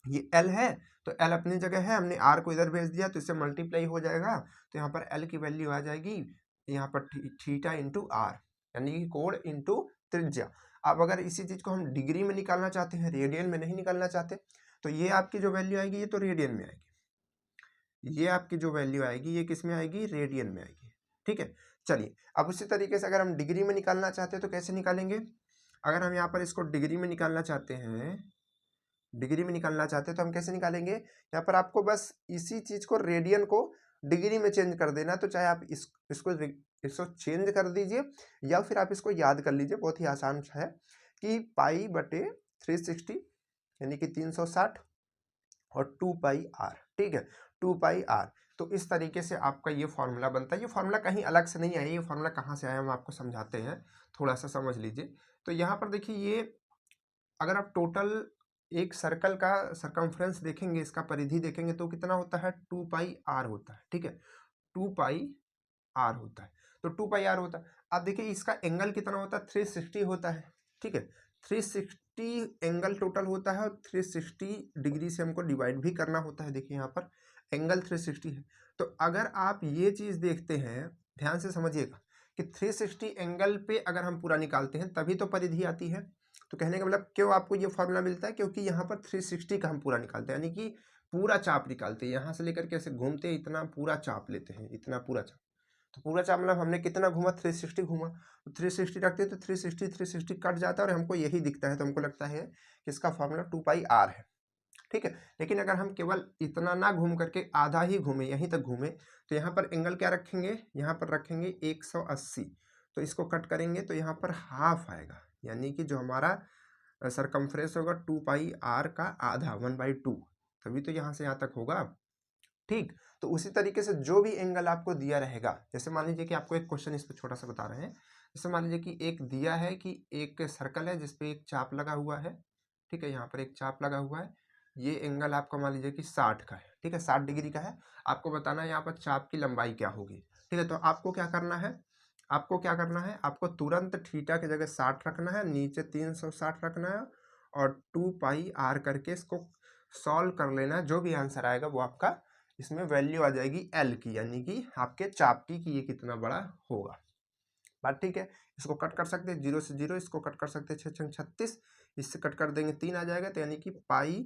ये L है, तो L अपनी जगह है, हमने R को इधर भेज दिया तो इससे मल्टीप्लाई हो जाएगा। तो यहाँ पर L की वैल्यू आ जाएगी यहाँ पर थीटा इंटू R, यानी कि कोण इंटू त्रिज्या। अब अगर इसी चीज को हम डिग्री में निकालना चाहते हैं, रेडियन में नहीं निकालना चाहते, तो ये आपकी जो वैल्यू आएगी ये तो रेडियन में आएगी। ये आपकी जो वैल्यू आएगी ये किस में आएगी, रेडियन में आएगी। ठीक है, चलिए अब उसी तरीके से अगर हम डिग्री में निकालना चाहते हैं तो कैसे निकालेंगे। अगर हम यहाँ पर इसको डिग्री में निकालना चाहते हैं, तो हम कैसे निकालेंगे, यहाँ पर आपको बस इसी चीज को, रेडियन को डिग्री में चेंज कर देना। तो चाहे आप इसको चेंज कर दीजिए या फिर आप इसको याद कर लीजिए, बहुत ही आसान है कि पाई बटे 360 यानी कि 360 और 2 पाई आर। ठीक है, 2 पाई आर। तो इस तरीके से आपका ये फॉर्मूला बनता है। ये फॉर्मूला कहीं अलग से नहीं आया, ये फॉर्मूला कहाँ से आया हम आपको समझाते हैं, थोड़ा सा समझ लीजिए। तो यहाँ पर देखिए ये अगर आप टोटल एक सर्कल का सरकमफ्रेंस देखेंगे, इसका परिधि देखेंगे तो कितना होता है, 2 पाई आर होता है। ठीक है, 2 पाई आर होता है। तो 2 पाई आर होता है। अब देखिए इसका एंगल कितना होता है, 360 होता है। ठीक है, 360 एंगल टोटल होता है और 360 डिग्री से हमको डिवाइड भी करना होता है। देखिए यहाँ पर एंगल 360 है। तो अगर आप ये चीज देखते हैं, ध्यान से समझिएगा कि 360 एंगल पे अगर हम पूरा निकालते हैं तभी तो परिधि आती है। तो कहने का मतलब क्यों आपको ये फॉर्मूला मिलता है, क्योंकि यहाँ पर 360 का हम पूरा निकालते हैं, यानी कि पूरा चाप निकालते हैं, यहाँ से लेकर के ऐसे घूमते हैं, इतना पूरा चाप लेते हैं, इतना पूरा चाप। तो पूरा चाप मतलब हमने कितना घूमा, 360 घूमा, तो 360 रखते हैं तो 360 कट जाता है और हमको यही दिखता है, तो हमको लगता है कि इसका फॉर्मूला 2πr है। ठीक है, लेकिन अगर हम केवल इतना ना घूम करके आधा ही घूमे, यहीं तक घूमे, तो यहाँ पर एंगल क्या रखेंगे, यहाँ पर रखेंगे 180, तो इसको कट करेंगे तो यहाँ पर हाफ आएगा, यानी कि जो हमारा सरकमफ्रेंस होगा 2πr का आधा 1/2, तभी तो यहाँ से यहाँ तक होगा। ठीक, तो उसी तरीके से जो भी एंगल आपको दिया रहेगा, जैसे मान लीजिए कि आपको एक क्वेश्चन इस पर छोटा सा बता रहे हैं, जैसे मान लीजिए कि एक दिया है कि एक सर्कल है जिसपे एक चाप लगा हुआ है, ठीक है, यहाँ पर एक चाप लगा हुआ है, ये एंगल आपका मान लीजिए कि 60 का है, ठीक है, 60 डिग्री का है, आपको बताना है यहाँ पर चाप की लंबाई क्या होगी। ठीक है, तो आपको क्या करना है, आपको तुरंत थीटा की जगह 60 रखना है, नीचे 360 रखना है और 2πr करके इसको सॉल्व कर लेना है। जो भी आंसर आएगा वो आपका इसमें वैल्यू आ जाएगी एल की, यानी कि आपके चाप की कि ये कितना बड़ा होगा। बात ठीक है, इसको कट कर सकते हैं 0 से 0, इसको कट कर सकते हैं 6 36, इससे कट कर देंगे 3 आ जाएगा, तो यानी कि पाई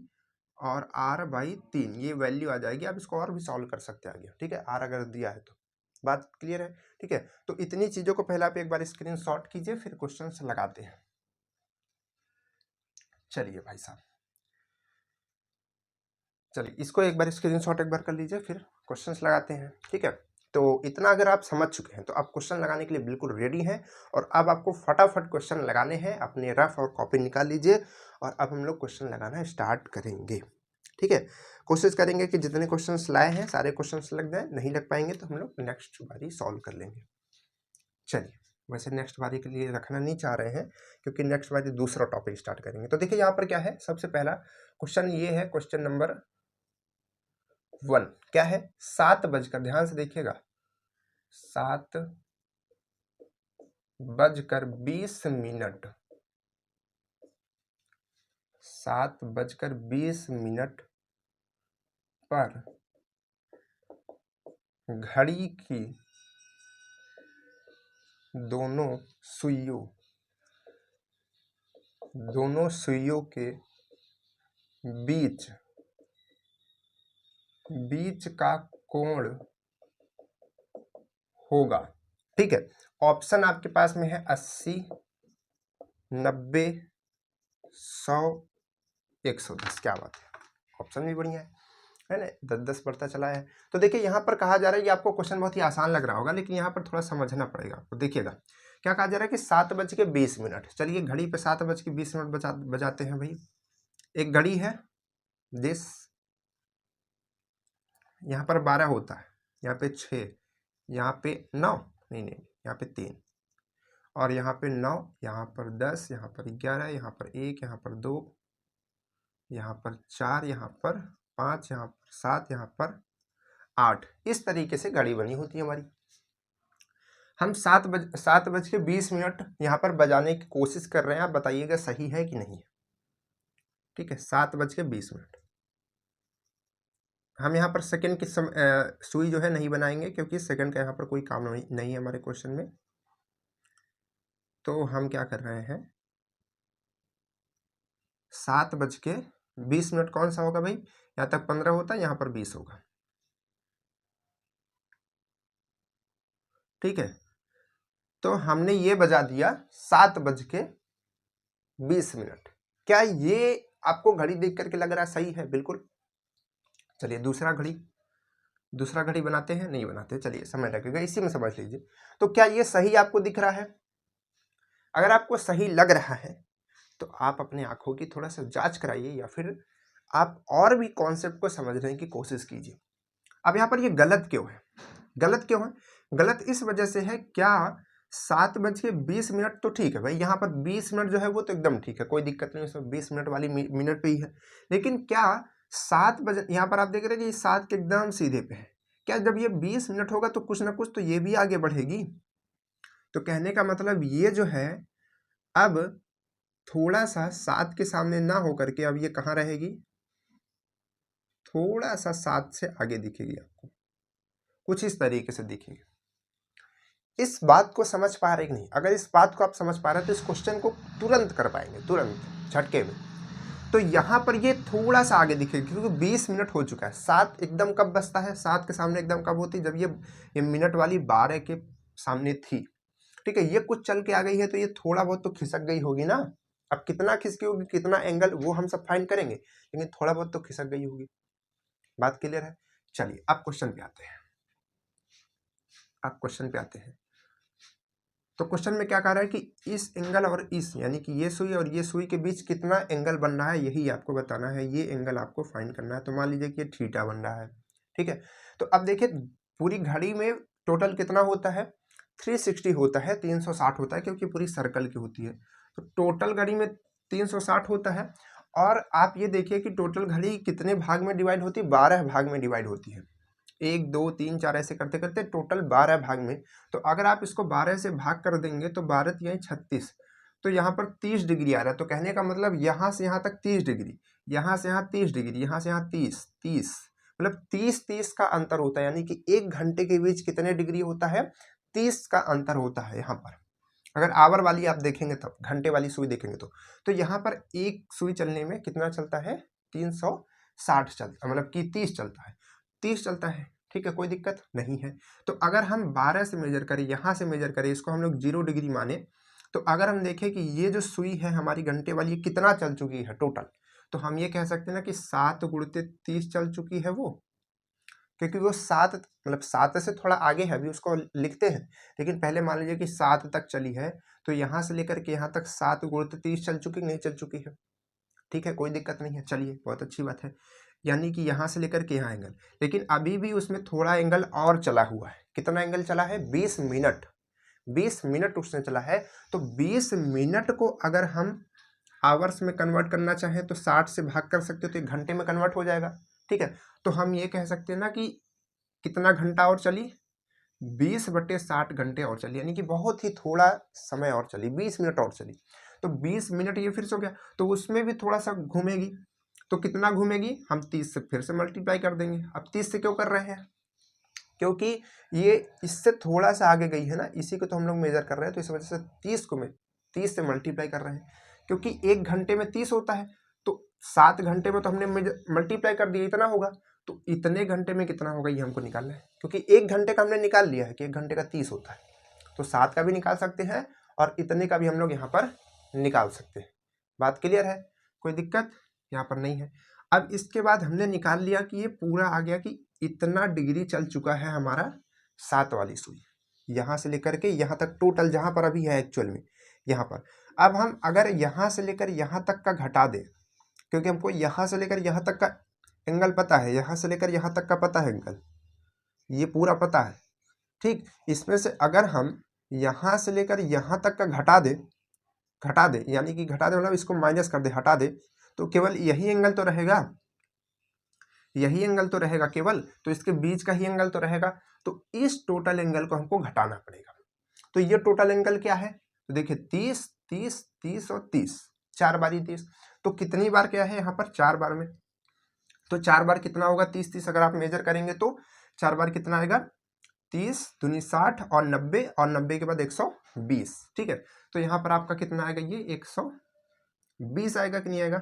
और r/3 ये वैल्यू आ जाएगी। आप इसको और भी सॉल्व कर सकते हैं आगे, ठीक है, r अगर दिया है तो। बात क्लियर है, ठीक है, तो इतनी चीज़ों को पहले आप एक बार स्क्रीनशॉट कीजिए, फिर क्वेश्चंस लगाते हैं। चलिए भाई साहब, चलिए इसको एक बार स्क्रीनशॉट एक बार कर लीजिए, फिर क्वेश्चंस लगाते हैं। ठीक है, तो इतना अगर आप समझ चुके हैं तो आप क्वेश्चन लगाने के लिए बिल्कुल रेडी हैं, और अब आपको फटाफट क्वेश्चन लगाने हैं। अपने रफ और कॉपी निकाल लीजिए और अब हम लोग क्वेश्चन लगाना स्टार्ट करेंगे। ठीक है, कोशिश करेंगे कि जितने क्वेश्चंस लाए हैं सारे क्वेश्चंस लग जाए, नहीं लग पाएंगे तो हम लोग नेक्स्ट बारी सॉल्व कर लेंगे। चलिए, वैसे नेक्स्ट बारी के लिए रखना नहीं चाह रहे हैं, क्योंकि नेक्स्ट बारी दूसरा टॉपिक स्टार्ट करेंगे। तो देखिए यहाँ पर क्या है, सबसे पहला क्वेश्चन ये है, क्वेश्चन नंबर 1 क्या है, 7 बजकर, ध्यान से देखिएगा, 7 बजकर 20 मिनट, 7 बजकर 20 मिनट पर घड़ी की दोनों सुइयों के बीच का कोण होगा। ठीक है, ऑप्शन आपके पास में है 80, 90, 100, 110। क्या बात है, ऑप्शन भी बढ़िया है ना, 10-10 बढ़ता चला है। तो देखिए यहाँ पर कहा जा रहा है, ये आपको क्वेश्चन बहुत ही आसान लग रहा होगा, लेकिन यहाँ पर थोड़ा समझना पड़ेगा आपको। देखिएगा क्या कहा जा रहा है कि 7 बज के 20 मिनट, चलिए घड़ी पे 7 बज के 20 मिनट बजाते हैं भाई। एक घड़ी है दिस, यहाँ पर 12 होता है, यहाँ पे 6, यहाँ पे 9, नहीं, यहाँ पे 3, और यहाँ पे 9, यहाँ पर 10, यहाँ पर 11, यहाँ पर 1, यहाँ पर 2, यहाँ पर 4, यहाँ पर 5, यहाँ पर 7, यहाँ पर 8। इस तरीके से घड़ी बनी होती है हमारी। हम 7 बज के 20 मिनट यहाँ पर बजाने की कोशिश कर रहे हैं, आप बताइएगा सही है कि नहीं है। ठीक है, 7 बज के 20 मिनट। हम यहाँ पर सेकंड की सुई जो है नहीं बनाएंगे, क्योंकि सेकंड का यहाँ पर कोई काम नहीं है हमारे क्वेश्चन में। तो हम क्या कर रहे हैं, 7 बज के 20 मिनट कौन सा होगा भाई, यहाँ तक 15 होता है, यहाँ पर 20 होगा। ठीक है, तो हमने ये बजा दिया 7 बज के 20 मिनट। क्या ये आपको घड़ी देख करके लग रहा है सही है? बिल्कुल। चलिए दूसरा घड़ी बनाते हैं, नहीं बनाते, चलिए समय लगेगा, इसी में समझ लीजिए। तो क्या ये सही आपको दिख रहा है? अगर आपको सही लग रहा है तो आप अपने आंखों की थोड़ा सा जांच कराइए, या फिर आप और भी कॉन्सेप्ट को समझने की कोशिश कीजिए। अब यहाँ पर ये गलत क्यों है? गलत इस वजह से है, क्या 7 बज के 20 मिनट तो ठीक है भाई, यहाँ पर 20 मिनट जो है वो तो एकदम ठीक है, कोई दिक्कत नहीं, उसमें 20 मिनट वाली मिनट पे ही है। लेकिन क्या 7 बजे, यहाँ पर आप देख रहे हैं कि 7 के एकदम सीधे पे है, क्या जब ये 20 मिनट होगा तो कुछ ना कुछ तो ये भी आगे बढ़ेगी। तो कहने का मतलब ये जो है, अब थोड़ा सा 7 के सामने ना होकर के अब ये कहाँ रहेगी, थोड़ा सा 7 से आगे दिखेगी, आपको कुछ इस तरीके से दिखेगी। इस बात को समझ पा रहे कि नहीं? अगर इस बात को आप समझ पा रहे हैं तो इस क्वेश्चन को तुरंत कर पाएंगे, तुरंत झटके में। तो यहाँ पर ये थोड़ा सा आगे दिखेगा क्योंकि 20 मिनट हो चुका है। 7 एकदम कब बजता है? 7 के सामने एकदम कब होती है? जब ये मिनट वाली 12 के सामने थी, ठीक है। ये कुछ चल के आ गई है तो ये थोड़ा बहुत तो खिसक गई होगी ना। अब कितना खिसकी होगी, कितना एंगल, वो हम सब फाइंड करेंगे, लेकिन थोड़ा बहुत तो खिसक गई होगी। बात क्लियर है? चलिए अब क्वेश्चन पे आते हैं। तो क्वेश्चन में क्या कह रहा है कि इस एंगल और इस, यानी कि ये सुई और ये सुई के बीच कितना एंगल बन रहा है, यही आपको बताना है। ये एंगल आपको फाइंड करना है। तो मान लीजिए कि ये थीटा बन रहा है, ठीक है। तो अब देखिए पूरी घड़ी में टोटल कितना होता है? 360 होता है, 360 होता है, क्योंकि पूरी सर्कल की होती है। तो टोटल घड़ी में 360 होता है। और आप ये देखिए कि टोटल घड़ी कितने भाग में डिवाइड होती है? 12 भाग में डिवाइड होती है। 1 2 3 4 ऐसे करते करते टोटल 12 भाग में। तो अगर आप इसको 12 से भाग कर देंगे तो 12 यानी 36, तो यहाँ पर 30 डिग्री आ रहा है। तो कहने का मतलब यहाँ से यहाँ तक 30 डिग्री, यहाँ से यहाँ 30 डिग्री, यहाँ से यहाँ 30 मतलब 30 का अंतर होता है। यानी कि 1 घंटे के बीच कितने डिग्री होता है? 30 का अंतर होता है यहाँ पर। अगर आवर वाली आप देखेंगे तब, घंटे वाली सुई देखेंगे तो यहाँ पर एक सुई चलने में कितना चलता है? 360 चलता, मतलब कि 30 चलता है, 30 चलता है, ठीक है। कोई दिक्कत नहीं है। तो अगर हम 12 से मेजर करें, यहाँ से मेजर करें, इसको हम लोग 0 डिग्री माने, तो अगर हम देखें कि ये जो सुई है हमारी घंटे वाली कितना चल चुकी है टोटल, तो हम ये कह सकते हैं ना कि 7 गुणित 30 चल चुकी है वो, क्योंकि वो 7 मतलब 7 से थोड़ा आगे है, अभी उसको लिखते हैं। लेकिन पहले मान लीजिए कि 7 तक चली है, तो यहाँ से लेकर के यहाँ तक 7 गुणित 30 चल चुकी, नहीं चल चुकी है, ठीक है। कोई दिक्कत नहीं है, चलिए बहुत अच्छी बात है। यानी कि यहाँ से लेकर के यहाँ एंगल, लेकिन अभी भी उसमें थोड़ा एंगल और चला हुआ है। कितना एंगल चला है? 20 मिनट, 20 मिनट उसने चला है। तो 20 मिनट को अगर हम आवर्स में कन्वर्ट करना चाहें तो 60 से भाग कर सकते हो, तो 1 घंटे में कन्वर्ट हो जाएगा, ठीक है। तो हम ये कह सकते हैं ना कि कितना घंटा और चली? 20/60 घंटे और चली, यानी कि बहुत ही थोड़ा समय और चली, 20 मिनट और चली। तो 20 मिनट ये फिर से हो गया, तो उसमें भी थोड़ा सा घूमेगी। तो कितना घूमेगी? हम 30 से फिर से मल्टीप्लाई कर देंगे। अब 30 से क्यों कर रहे हैं? क्योंकि ये इससे थोड़ा सा आगे गई है ना, इसी को तो हम लोग मेजर कर रहे हैं। तो इस वजह से 30 से मल्टीप्लाई कर रहे हैं, क्योंकि 1 घंटे में 30 होता है। तो 7 घंटे में तो हमने मल्टीप्लाई कर दिया, इतना होगा। तो इतने घंटे में कितना होगा ये हमको निकालना है, क्योंकि 1 घंटे का हमने निकाल लिया है कि 1 घंटे का 30 होता है। तो 7 का भी निकाल सकते हैं और इतने का भी हम लोग यहाँ पर निकाल सकते हैं। बात क्लियर है? कोई दिक्कत यहाँ पर नहीं है। अब इसके बाद हमने निकाल लिया कि ये पूरा आ गया कि इतना डिग्री चल चुका है हमारा 7 वाली सुई, यहाँ से लेकर के यहाँ तक टोटल, जहाँ पर अभी है एक्चुअल में यहाँ पर। अब हम अगर यहाँ से लेकर यहाँ तक का घटा दें, क्योंकि हमको यहाँ से लेकर यहाँ तक का एंगल पता है, यहाँ से लेकर यहाँ तक का पता है एंगल, ये पूरा पता है, ठीक। इसमें से अगर हम यहाँ से लेकर यहाँ तक का घटा दे, यानी कि घटा दे मतलब इसको माइनस कर दे, हटा दे, तो केवल यही एंगल तो रहेगा, यही एंगल तो रहेगा केवल। तो इसके बीच का ही एंगल तो रहेगा। तो इस टोटल एंगल को हमको घटाना पड़ेगा। तो ये टोटल एंगल क्या है? तो देखिए 30 30 30 और 30, 4 बार 30। तो कितनी बार क्या है यहाँ पर? 4 बार में। तो 4 बार कितना होगा? 30 30 अगर आप मेजर करेंगे तो 4 बार कितना आएगा? 30 दूनी 60 और 90, और 90 के बाद 120, ठीक है। तो यहाँ पर आपका कितना आएगा? ये 120 आएगा कि नहीं आएगा?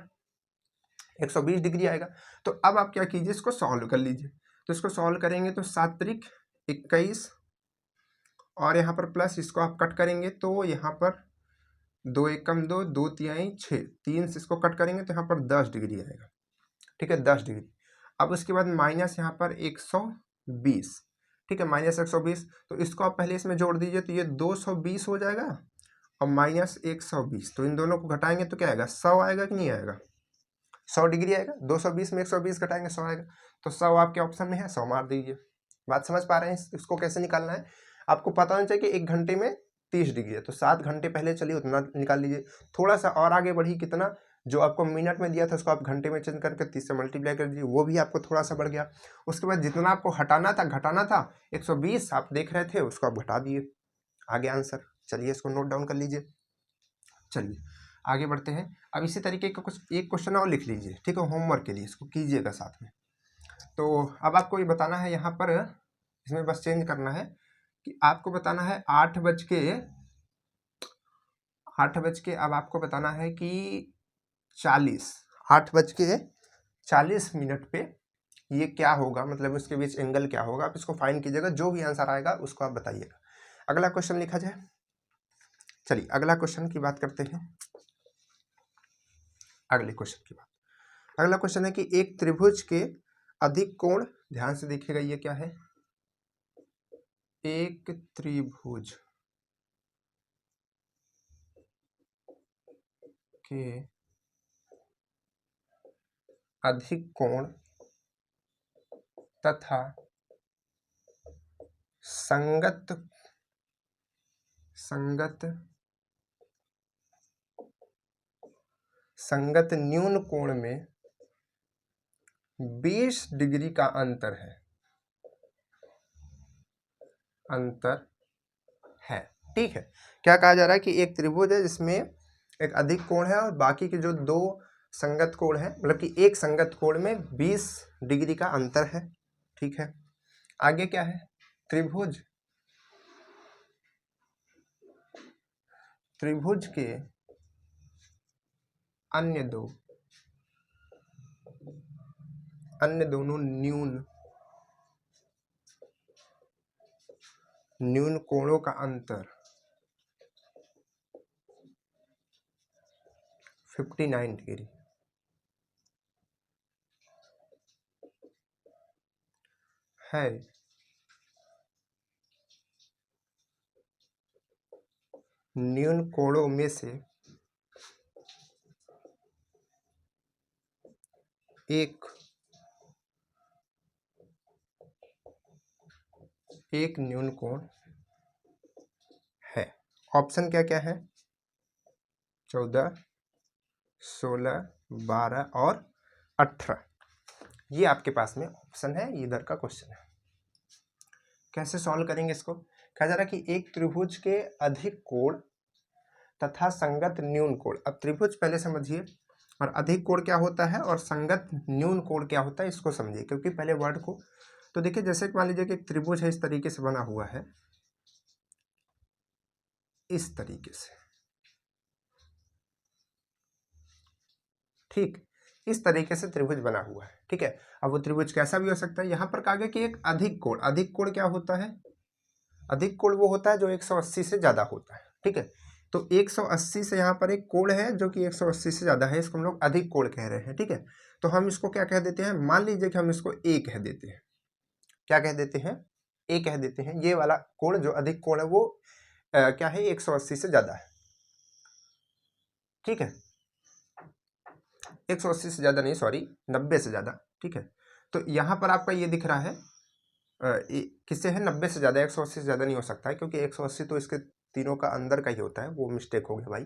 120 डिग्री आएगा। तो अब आप क्या कीजिए, इसको सॉल्व कर लीजिए। तो इसको सॉल्व करेंगे तो 7 त्रिक 21, और यहाँ पर प्लस इसको आप कट करेंगे तो यहाँ पर 2 एकम 2, 2 तिहाई 6, 3 से इसको कट करेंगे तो यहाँ पर 10 डिग्री आएगा, ठीक है, 10 डिग्री। अब उसके बाद माइनस यहाँ पर 120, ठीक है, माइनस 120। तो इसको आप पहले इसमें जोड़ दीजिए, तो ये 220 हो जाएगा और माइनस 120, तो इन दोनों को घटाएंगे तो क्या आएगा? 100 आएगा कि नहीं आएगा? 100 डिग्री आएगा। 220 में 120 घटाएंगे 100 आएगा। तो 100 आपके ऑप्शन में है, 100 मार दीजिए। बात समझ पा रहे हैं? इसको कैसे निकालना है आपको पता होना चाहिए कि 1 घंटे में 30 डिग्री है, तो 7 घंटे पहले चलिए उतना निकाल लीजिए। थोड़ा सा और आगे बढ़ी, कितना? जो आपको मिनट में दिया था उसको आप घंटे में चेंज करके 30 से मल्टीप्लाई कर दीजिए, वो भी आपको थोड़ा सा बढ़ गया। उसके बाद जितना आपको हटाना था, घटाना था, 120 आप देख रहे थे, उसको आप घटा दिए, आगे आंसर। चलिए इसको नोट डाउन कर लीजिए। चलिए आगे बढ़ते हैं। अब इसी तरीके का कुछ एक क्वेश्चन और लिख लीजिए, ठीक है, होमवर्क के लिए, इसको कीजिएगा साथ में। तो अब आपको ये बताना है यहाँ पर, इसमें बस चेंज करना है कि आपको बताना है 8 बज के अब आपको बताना है कि 8 बज के 40 मिनट पे ये क्या होगा, मतलब उसके बीच एंगल क्या होगा। आप इसको फाइंड कीजिएगा, जो भी आंसर आएगा उसको आप बताइएगा। अगला क्वेश्चन लिखा जाए। चलिए अगला क्वेश्चन की बात करते हैं। अगले क्वेश्चन की बात, अगला क्वेश्चन है कि एक त्रिभुज के अधिक कोण, ध्यान से देखिएगा ये क्या है, एक त्रिभुज के अधिक कोण तथा संगत न्यून कोण में 20 डिग्री का अंतर है। ठीक है, क्या कहा जा रहा है कि एक त्रिभुज है जिसमें एक अधिक कोण है और बाकी के जो दो संगत कोण है, मतलब कि एक संगत कोण में 20 डिग्री का अंतर है। ठीक है, आगे क्या है, त्रिभुज के अन्य दोनों न्यून कोणों का अंतर 59 डिग्री है। न्यून कोणों में से एक न्यून कोण है। ऑप्शन क्या क्या है, 14, 16, 12 और 18, ये आपके पास में ऑप्शन है, ये इधर का क्वेश्चन है। कैसे सॉल्व करेंगे इसको, कहा जा रहा है कि एक त्रिभुज के अधिक कोण तथा संगत न्यून कोण। अब त्रिभुज पहले समझिए और अधिक कोण क्या होता है और संगत न्यून कोण क्या होता है, इसको समझिए, क्योंकि पहले वर्ड को तो देखिए। जैसे मान लीजिए कि एक त्रिभुज है, इस तरीके से बना हुआ है, इस तरीके से, ठीक, इस तरीके से त्रिभुज बना हुआ है। ठीक है, अब वो त्रिभुज कैसा भी हो सकता है। यहाँ पर कहा गया कि एक अधिक कोण क्या होता है, अधिक कोण वो होता है जो 180 से ज्यादा होता है। ठीक है, तो 180 से यहाँ पर एक कोण है जो कि 180 से ज्यादा है, इसको हम लोग अधिक कोण कह रहे हैं। ठीक है, तो हम इसको क्या कह देते हैं, मान लीजिए कि हम इसको ए कह देते हैं। क्या कह देते हैं, ए कह देते हैं। ये वाला कोण जो अधिक कोण है वो क्या है, 180 से ज्यादा है। ठीक है, 180 से ज्यादा नहीं, सॉरी 90 से ज्यादा। ठीक है, तो यहाँ पर आपका ये दिख रहा है किससे है, 90 से ज्यादा, 180 से ज्यादा नहीं हो सकता है, क्योंकि 180 तो इसके तीनों का अंदर का ही होता है, वो मिस्टेक हो गया भाई।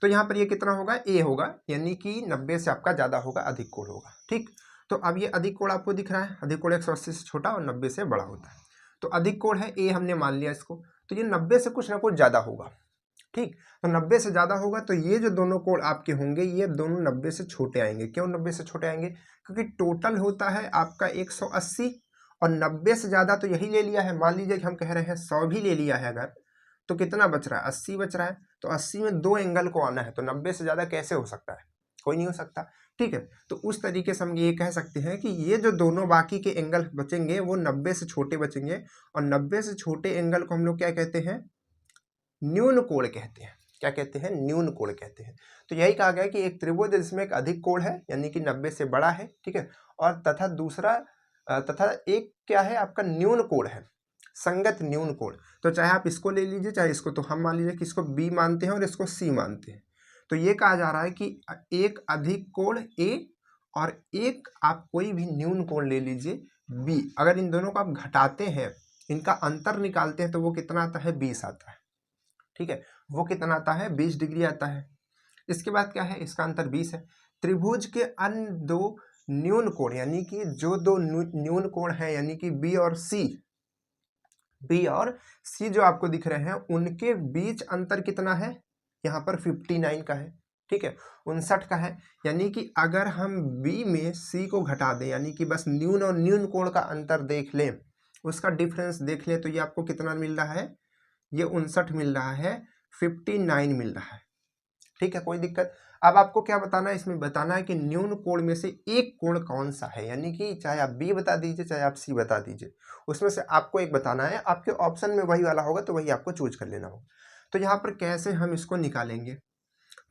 तो यहाँ पर ये कितना होगा, ए होगा, यानी कि 90 से आपका ज्यादा होगा, अधिक कोण होगा। ठीक, तो अब ये अधिक कोण आपको दिख रहा है, अधिक कोण 180 से छोटा और 90 से बड़ा होता है। तो अधिक कोण है ए, हमने मान लिया इसको, तो ये 90 से कुछ ना कुछ ज्यादा होगा। ठीक, तो 90 से ज्यादा होगा, तो ये जो दोनों कोण आपके होंगे ये दोनों 90 से छोटे आएंगे। क्यों 90 से छोटे आएंगे, क्योंकि टोटल होता है आपका 180 और 90 से ज्यादा तो यही ले लिया है। मान लीजिए कि हम कह रहे हैं 100 भी ले लिया है अगर, तो कितना बच रहा है, 80 बच रहा है। तो 80 में दो एंगल को आना है, तो 90 से ज्यादा कैसे हो सकता है, कोई नहीं हो सकता। ठीक है, तो उस तरीके से हम ये कह सकते हैं कि ये जो दोनों बाकी के एंगल बचेंगे वो 90 से छोटे बचेंगे, और 90 से छोटे एंगल को हम लोग क्या कहते हैं, न्यून कोण कहते हैं। क्या कहते हैं, न्यून कोण कहते हैं। तो यही कहा गया कि एक त्रिभुज जिसमें एक अधिक कोण है, यानी कि 90 से बड़ा है। ठीक है, और तथा दूसरा तथा एक क्या है आपका न्यून कोण है, संगत न्यून कोण। तो चाहे आप इसको ले लीजिए चाहे इसको, तो हम मान लीजिए कि इसको बी मानते हैं और इसको सी मानते हैं। तो ये कहा जा रहा है कि एक अधिक कोण ए और एक आप कोई भी न्यून कोण ले लीजिए बी, अगर इन दोनों को आप घटाते हैं, इनका अंतर निकालते हैं, तो वो कितना आता है, 20 आता है। ठीक है, वो कितना आता है, 20 डिग्री आता है। इसके बाद क्या है, इसका अंतर 20 है। त्रिभुज के अन्य दो न्यून कोण, यानी कि जो दो न्यून कोण है, यानी कि बी और सी जो आपको दिख रहे हैं, उनके बीच अंतर कितना है, यहाँ पर 59 का है। ठीक है, 59 का है। यानी कि अगर हम बी में सी को घटा दें, यानी कि बस न्यून और न्यून कोण का अंतर देख लें, उसका डिफरेंस देख ले तो ये आपको कितना मिल रहा है, ये 59 मिल रहा है, 59 मिल रहा है। ठीक है, कोई दिक्कत। अब आपको क्या बताना है, इसमें बताना है कि न्यून कोण में से एक कोण कौन सा है, यानी कि चाहे आप बी बता दीजिए चाहे आप सी बता दीजिए, उसमें से आपको एक बताना है। आपके ऑप्शन में वही वाला होगा तो वही आपको चूज कर लेना होगा। तो यहाँ पर कैसे हम इसको निकालेंगे,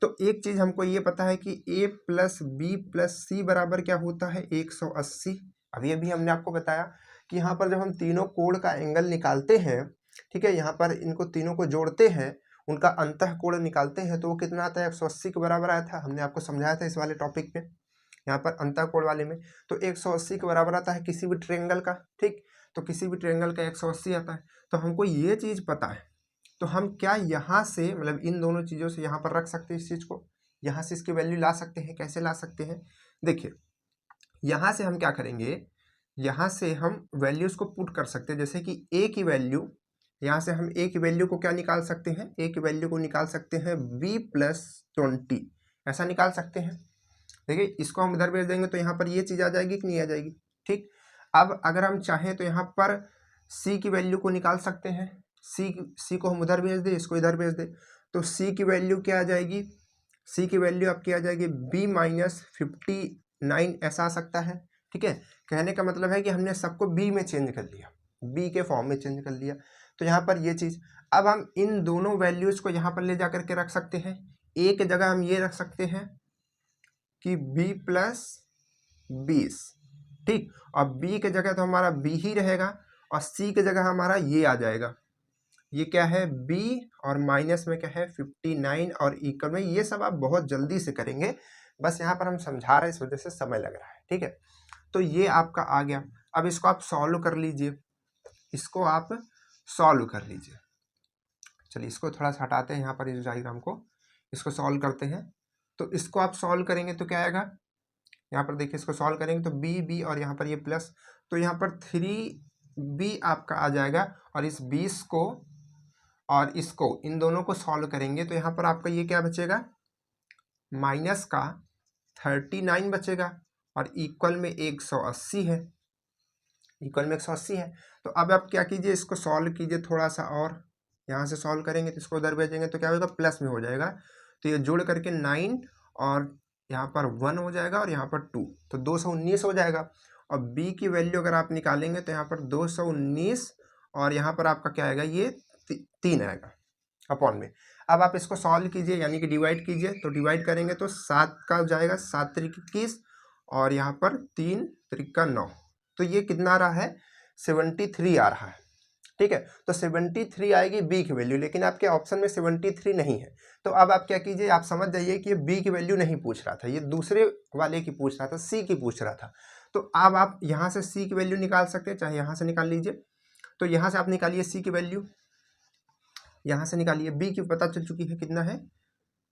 तो एक चीज हमको ये पता है कि a प्लस बी प्लस सी बराबर क्या होता है, 180। अभी अभी हमने आपको बताया कि यहाँ पर जब हम तीनों कोण का एंगल निकालते हैं, ठीक है, यहाँ पर इनको तीनों को जोड़ते हैं, उनका अंतः कोण निकालते हैं, तो वो कितना आता है, 180 के बराबर आया था। हमने आपको समझाया था इस वाले टॉपिक पे, यहाँ पर अंतः कोण वाले में। तो 180 के बराबर आता है किसी भी ट्रायंगल का। ठीक, तो किसी भी ट्रायंगल का 180 आता है। तो हमको ये चीज पता है, तो हम क्या यहाँ से मतलब इन दोनों चीज़ों से यहाँ पर रख सकते हैं, इस चीज़ को यहाँ से इसकी वैल्यू ला सकते हैं। कैसे ला सकते हैं, देखिए यहाँ से हम क्या करेंगे, यहाँ से हम वैल्यूज़ को पुट कर सकते हैं। जैसे कि a की वैल्यू, यहाँ से हम a की वैल्यू को क्या निकाल सकते हैं, a की वैल्यू को निकाल सकते हैं b प्लस 20, ऐसा निकाल सकते हैं। देखिए इसको हम उधर भेज देंगे तो यहाँ पर ये चीज़ आ जाएगी कि नहीं आ जाएगी। ठीक, अब अगर हम चाहें तो यहाँ पर c की वैल्यू को निकाल सकते हैं। सी को हम उधर भेज दें, इसको इधर भेज दें, तो सी की वैल्यू क्या आ जाएगी, सी की वैल्यू आपकी आ जाएगी b माइनस 59, ऐसा आ सकता है। ठीक है, कहने का मतलब है कि हमने सबको b में चेंज कर लिया, b के फॉर्म में चेंज कर लिया। तो यहाँ पर ये चीज़, अब हम इन दोनों वैल्यूज को यहाँ पर ले जा करके रख सकते हैं। a की जगह हम ये रख सकते हैं कि b प्लस 20, ठीक, और b की जगह तो हमारा b ही रहेगा, और c की जगह हमारा ये आ जाएगा, ये क्या है b, और माइनस में क्या है 59, और इक्वल में, ये सब आप बहुत जल्दी से करेंगे, बस यहाँ पर हम समझा रहे हैं इस वजह से समय लग रहा है। ठीक है, तो ये आपका आ गया। अब इसको आप सॉल्व कर लीजिए, इसको आप सॉल्व कर लीजिए। चलिए इसको थोड़ा सा हटाते हैं यहाँ पर इस डायग्राम को, इसको सॉल्व करते हैं। तो इसको आप सॉल्व करेंगे तो क्या आएगा, यहाँ पर देखिए इसको सॉल्व करेंगे तो b और यहाँ पर ये प्लस, तो यहाँ पर 3b आपका आ जाएगा, और इस 20 को और इसको इन दोनों को सॉल्व करेंगे तो यहाँ पर आपका ये क्या बचेगा, माइनस का 39 बचेगा, और इक्वल में 180 है, इक्वल में 180 है। तो अब आप क्या कीजिए, इसको सॉल्व कीजिए थोड़ा सा, और यहाँ से सॉल्व करेंगे तो इसको उधर भेजेंगे तो क्या होगा, प्लस में हो जाएगा। तो ये जोड़ करके 9 और यहाँ पर 1 हो जाएगा, और यहाँ पर 2, तो 219 हो जाएगा। और b की वैल्यू अगर आप निकालेंगे तो यहाँ पर 219, और यहाँ पर आपका क्या आएगा, ये 3 आएगा अपॉन में। अब आप इसको सॉल्व कीजिए, यानी कि डिवाइड कीजिए, तो डिवाइड करेंगे तो 7 का हो जाएगा, 7 त्रिक 21, और यहाँ पर 3 त्रिक का 9, तो ये कितना आ रहा है, 73 आ रहा है। ठीक है, तो 73 आएगी b की वैल्यू, लेकिन आपके ऑप्शन में 73 नहीं है। तो अब आप क्या कीजिए, आप समझ जाइए कि ये b की वैल्यू नहीं पूछ रहा था, ये दूसरे वाले की पूछ रहा था, c की पूछ रहा था। तो अब आप यहाँ से c की वैल्यू निकाल सकते हैं, चाहे यहाँ से निकाल लीजिए। तो यहाँ से आप निकालिए c की वैल्यू, यहाँ से निकालिए, b की पता चल चुकी है कितना है,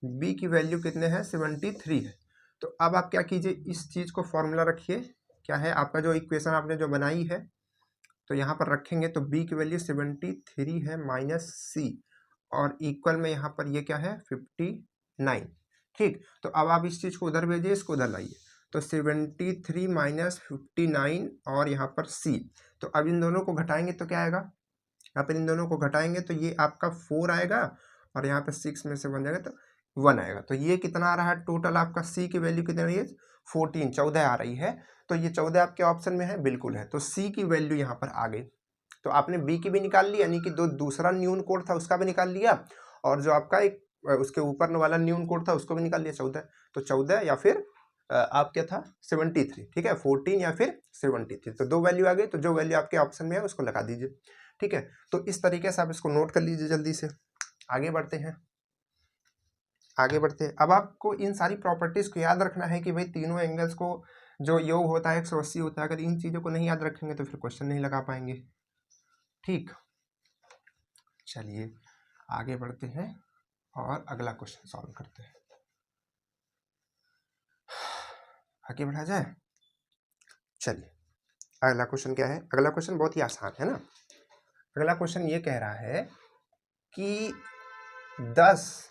b की वैल्यू कितने है, 73 है। तो अब आप क्या कीजिए, इस चीज़ को फॉर्मूला रखिए, क्या है आपका जो इक्वेशन आपने जो बनाई है, तो यहाँ पर रखेंगे तो b की वैल्यू 73 है माइनस c, और इक्वल में यहाँ पर ये क्या है 59। ठीक, तो अब आप इस चीज़ को उधर भेजिए, इसको उधर लाइए, तो 73 माइनस 59 और यहाँ पर c। तो अब इन दोनों को घटाएंगे तो क्या आएगा, यहाँ पर इन दोनों को घटाएंगे तो ये आपका 4 आएगा, और यहाँ पर 6 में से 1 जाएगा तो 1 आएगा। तो ये कितना आ रहा है टोटल, आपका c की वैल्यू कितनी आ रही है, 14 आ रही है। तो ये 14 आपके ऑप्शन में है, बिल्कुल है। तो c की वैल्यू यहाँ पर आ गई। तो आपने b की भी निकाल ली, यानी कि दूसरा न्यून कोड था उसका भी निकाल लिया, और जो आपका एक उसके ऊपर वाला न्यून कोड था उसको भी निकाल लिया, 14। तो 14 या फिर आप क्या था 73, ठीक है, 14 या फिर 73, तो 2 वैल्यू आ गई। तो जो वैल्यू आपके ऑप्शन में है उसको लगा दीजिए। ठीक है, तो इस तरीके से आप इसको नोट कर लीजिए। जल्दी से आगे बढ़ते हैं, आगे बढ़ते हैं। अब आपको इन सारी प्रॉपर्टीज को याद रखना है कि भाई तीनों एंगल्स को जो योग होता है 180 होता है। अगर इन चीज़ों को नहीं याद रखेंगे तो फिर क्वेश्चन नहीं लगा पाएंगे। ठीक, चलिए आगे बढ़ते हैं और अगला क्वेश्चन सॉल्व करते हैं। आगे बढ़ा जाए, चलिए अगला क्वेश्चन क्या है। अगला क्वेश्चन बहुत ही आसान है ना। अगला क्वेश्चन ये कह रहा है कि 10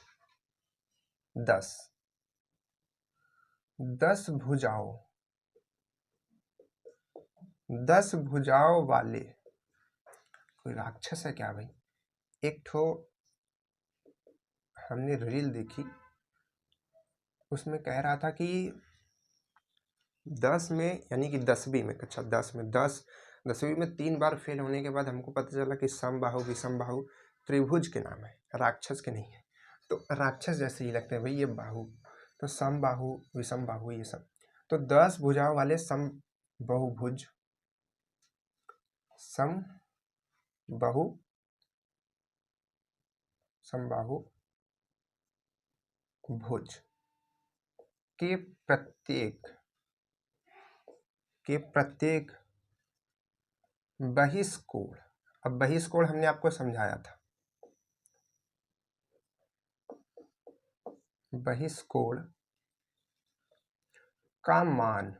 भुजाओं वाले कोई राक्षस है क्या भाई? एक ठो हमने रील देखी, उसमें कह रहा था कि 10 में यानी कि 10वीं में, अच्छा 10वीं में 3 बार फेल होने के बाद हमको पता चला कि समबाहु विषमबाहु त्रिभुज के नाम है, राक्षस के नहीं है। तो राक्षस जैसे ही लगते हैं भाई ये बाहु, तो समबाहु विषमबाहु ये सब। तो 10 भुजाओं वाले समबाहुभुज, समबाहु भुज के प्रत्येक बहिष्कोण, अब बहिष्कोण हमने आपको समझाया था, बहिष्कोण का मान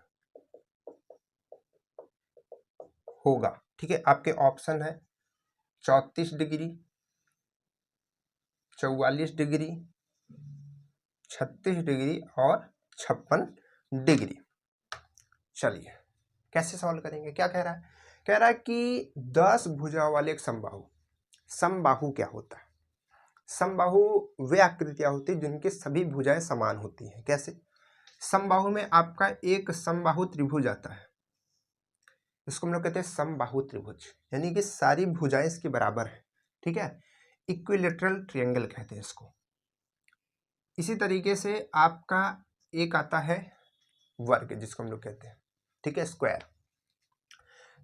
होगा, ठीक है। आपके ऑप्शन है 34 डिग्री, 44 डिग्री, 36 डिग्री और 56 डिग्री। चलिए कैसे सॉल्व करेंगे, क्या कह रहा है? कह रहा है कि 10 भुजाओं वाले एक समबाहु, समबाहु क्या होता है? समबाहु वे आकृतियां होती है जिनकी सभी भुजाएं समान होती हैं। कैसे? समबाहु में आपका एक समबाहु त्रिभुज आता है, इसको हम लोग कहते हैं समबाहु त्रिभुज, यानी कि सारी भुजाएं इसके बराबर है, ठीक है। इक्विलेटरल ट्रायंगल कहते हैं इसको। इसी तरीके से आपका एक आता है वर्ग, जिसको हम लोग कहते हैं, ठीक है, स्क्वायर।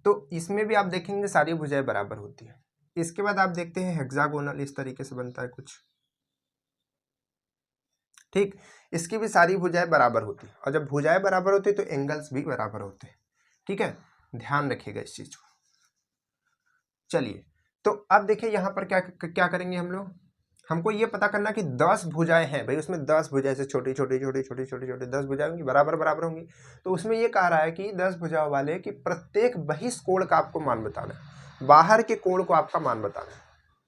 तो इसमें भी आप देखेंगे सारी भुजाएं बराबर होती है। इसके बाद आप देखते हैं हेक्सागोनल, इस तरीके से बनता है कुछ, ठीक। इसकी भी सारी भुजाएं बराबर होती है, और जब भुजाएं बराबर होती है तो एंगल्स भी बराबर होते हैं, ठीक है। ध्यान रखिएगा इस चीज को। चलिए तो अब देखिए यहाँ पर क्या करेंगे हम लोग, हमको ये पता करना कि 10 भुजाएं हैं भाई, उसमें 10 भुजाएं से छोटी छोटी छोटी छोटी छोटी छोटी 10 भुजाएं होंगी, बराबर बराबर होंगी। तो उसमें ये कह रहा है कि 10 भुजाओं वाले कि प्रत्येक बहिष्कोण का आपको मान बताना है, बाहर के कोण को आपका मान बताना है।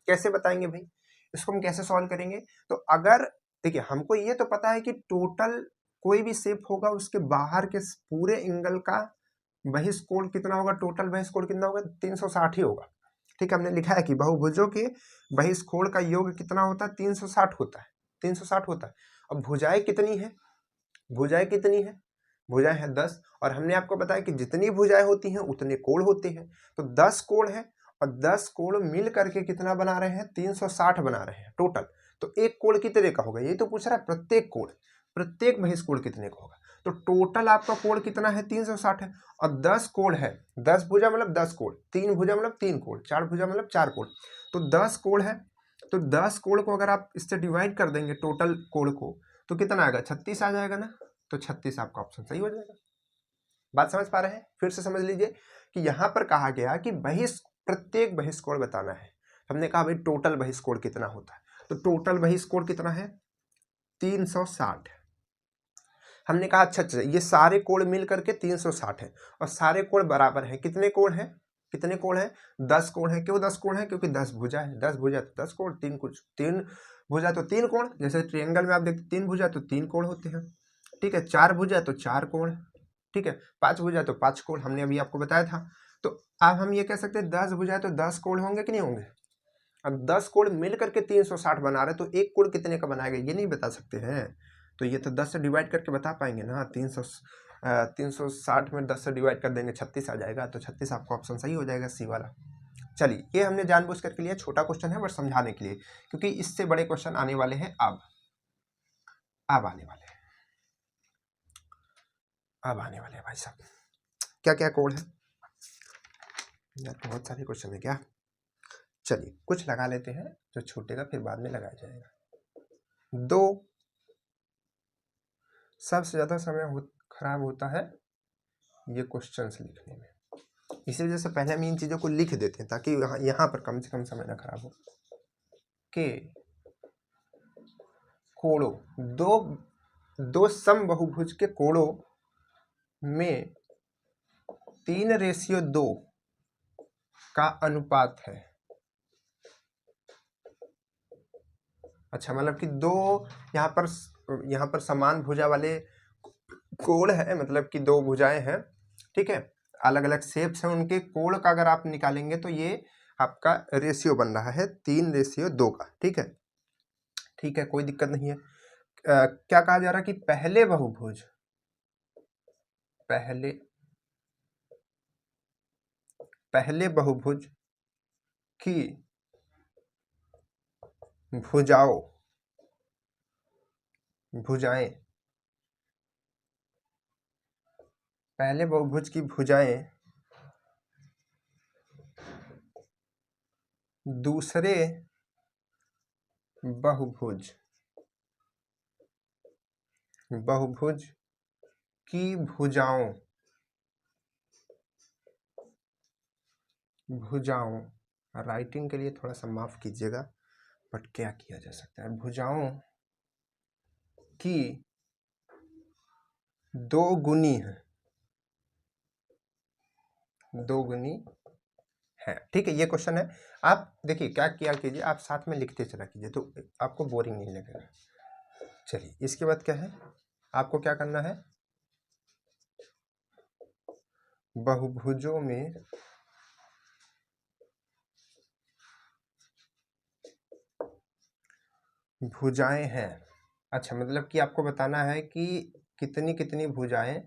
कैसे बताएंगे भाई, इसको हम कैसे सॉल्व करेंगे? तो अगर देखिए हमको ये तो पता है कि टोटल कोई भी शेप होगा उसके बाहर के पूरे एंगल का बहिष्कोण कितना होगा, टोटल बहिष्कोण कितना होगा, 360 ही होगा, ठीक है। हमने लिखा है कि बहुभुजों के बहिष्कोण का योग कितना होता है, 360 होता है, 360 होता है। अब भुजाएं कितनी है, भुजाएं कितनी है, भुजाएं है 10, और हमने आपको बताया कि जितनी भुजाएं होती हैं उतने कोण होते हैं। तो 10 कोण है, और 10 कोण मिल करके कितना बना रहे हैं, 360 बना रहे हैं टोटल। तो एक कोण कितने का होगा, ये तो पूछ रहा है प्रत्येक कोण, प्रत्येक बहिष्कोण कितने का होगा। तो टोटल आपका कोण कितना है, 360 है, और 10 कोण है, 10 भुजा मतलब 10 कोण, 3 भुजा मतलब 3 कोण, 4 भुजा मतलब 4 कोण। तो 10 कोण है, तो 10 कोण को अगर आप इससे डिवाइड कर देंगे टोटल कोण को, तो कितना आएगा, 36 आ जाएगा ना। तो 36 आपका ऑप्शन सही हो जाएगा। बात समझ पा रहे हैं? फिर से समझ लीजिए कि यहां पर कहा गया कि प्रत्येक बहिष्कोण बताना है। हमने कहा भाई टोटल बहिष्कोण कितना होता है, तो टोटल बहिष्कोण कितना है, 360। हमने कहा अच्छा ये सारे कोण मिल करके 360 है, और सारे कोण बराबर हैं। कितने कोण हैं, कितने कोण है, 10 कोण है। क्यों 10 कोण है, क्योंकि 10 भुजा है, 10 भुजा तो 10 कोण, 3 भुजा तो 3 कोण। जैसे ट्रायंगल में आप देखते 3 भुजा तो 3 कोण होते हैं, ठीक है। 4 भुजा तो 4 कोण, ठीक है। 5 भुजा तो 5 कोण, हमने अभी आपको बताया था। तो अब हम ये कह सकते हैं 10 भुजा तो 10 कोण होंगे कि नहीं होंगे। अब 10 कोण मिल करके 360 बना रहे, तो एक कोण कितने का बनाएगा ये नहीं बता सकते हैं। तो ये तो 10 से डिवाइड करके बता पाएंगे ना, 360 में 10 से डिवाइड कर देंगे 36 आ जाएगा। तो 36 आपका ऑप्शन सही हो जाएगा, सी वाला। चलिए ये हमने जानबूझ करके लिया, छोटा क्वेश्चन है बट समझाने के लिए, क्योंकि इससे बड़े क्वेश्चन आने वाले हैं अब आने वाले हैं, अब आने वाले हैं भाई साहब। क्या क्या कोड है यार, बहुत सारे क्वेश्चन है क्या। चलिए कुछ लगा लेते हैं, जो छूटेगा फिर बाद में लगाया जाएगा। 2 सबसे ज़्यादा समय खराब होता है ये क्वेश्चंस लिखने में, इसी वजह से पहले हम इन चीज़ों को लिख देते हैं ताकि यहाँ पर कम से कम समय ना खराब हो। के कोणों, दो समबाहुभुज के कोणों में 3:2 का अनुपात है। अच्छा मतलब कि दो यहाँ पर समान भुजा वाले कोण है, मतलब कि 2 भुजाएं हैं, ठीक है, अलग अलग शेप्स हैं उनके, कोण का अगर आप निकालेंगे तो ये आपका रेशियो बन रहा है 3:2 का। ठीक है, ठीक है, कोई दिक्कत नहीं है। क्या कहा जा रहा है कि पहले बहुभुज की भुजाएं पहले बहुभुज की भुजाएं दूसरे बहुभुज की भुजाओं राइटिंग के लिए थोड़ा सा माफ कीजिएगा, बट क्या किया जा सकता है, भुजाओं की दो गुनी है। ठीक है, ये क्वेश्चन है। आप देखिए क्या किया कीजिए, आप साथ में लिखते चला कीजिए तो आपको बोरिंग नहीं लगेगा। चलिए, इसके बाद क्या है, आपको क्या करना है, बहुभुजों में भुजाएं हैं। अच्छा, मतलब कि आपको बताना है कि कितनी कितनी भुजाएं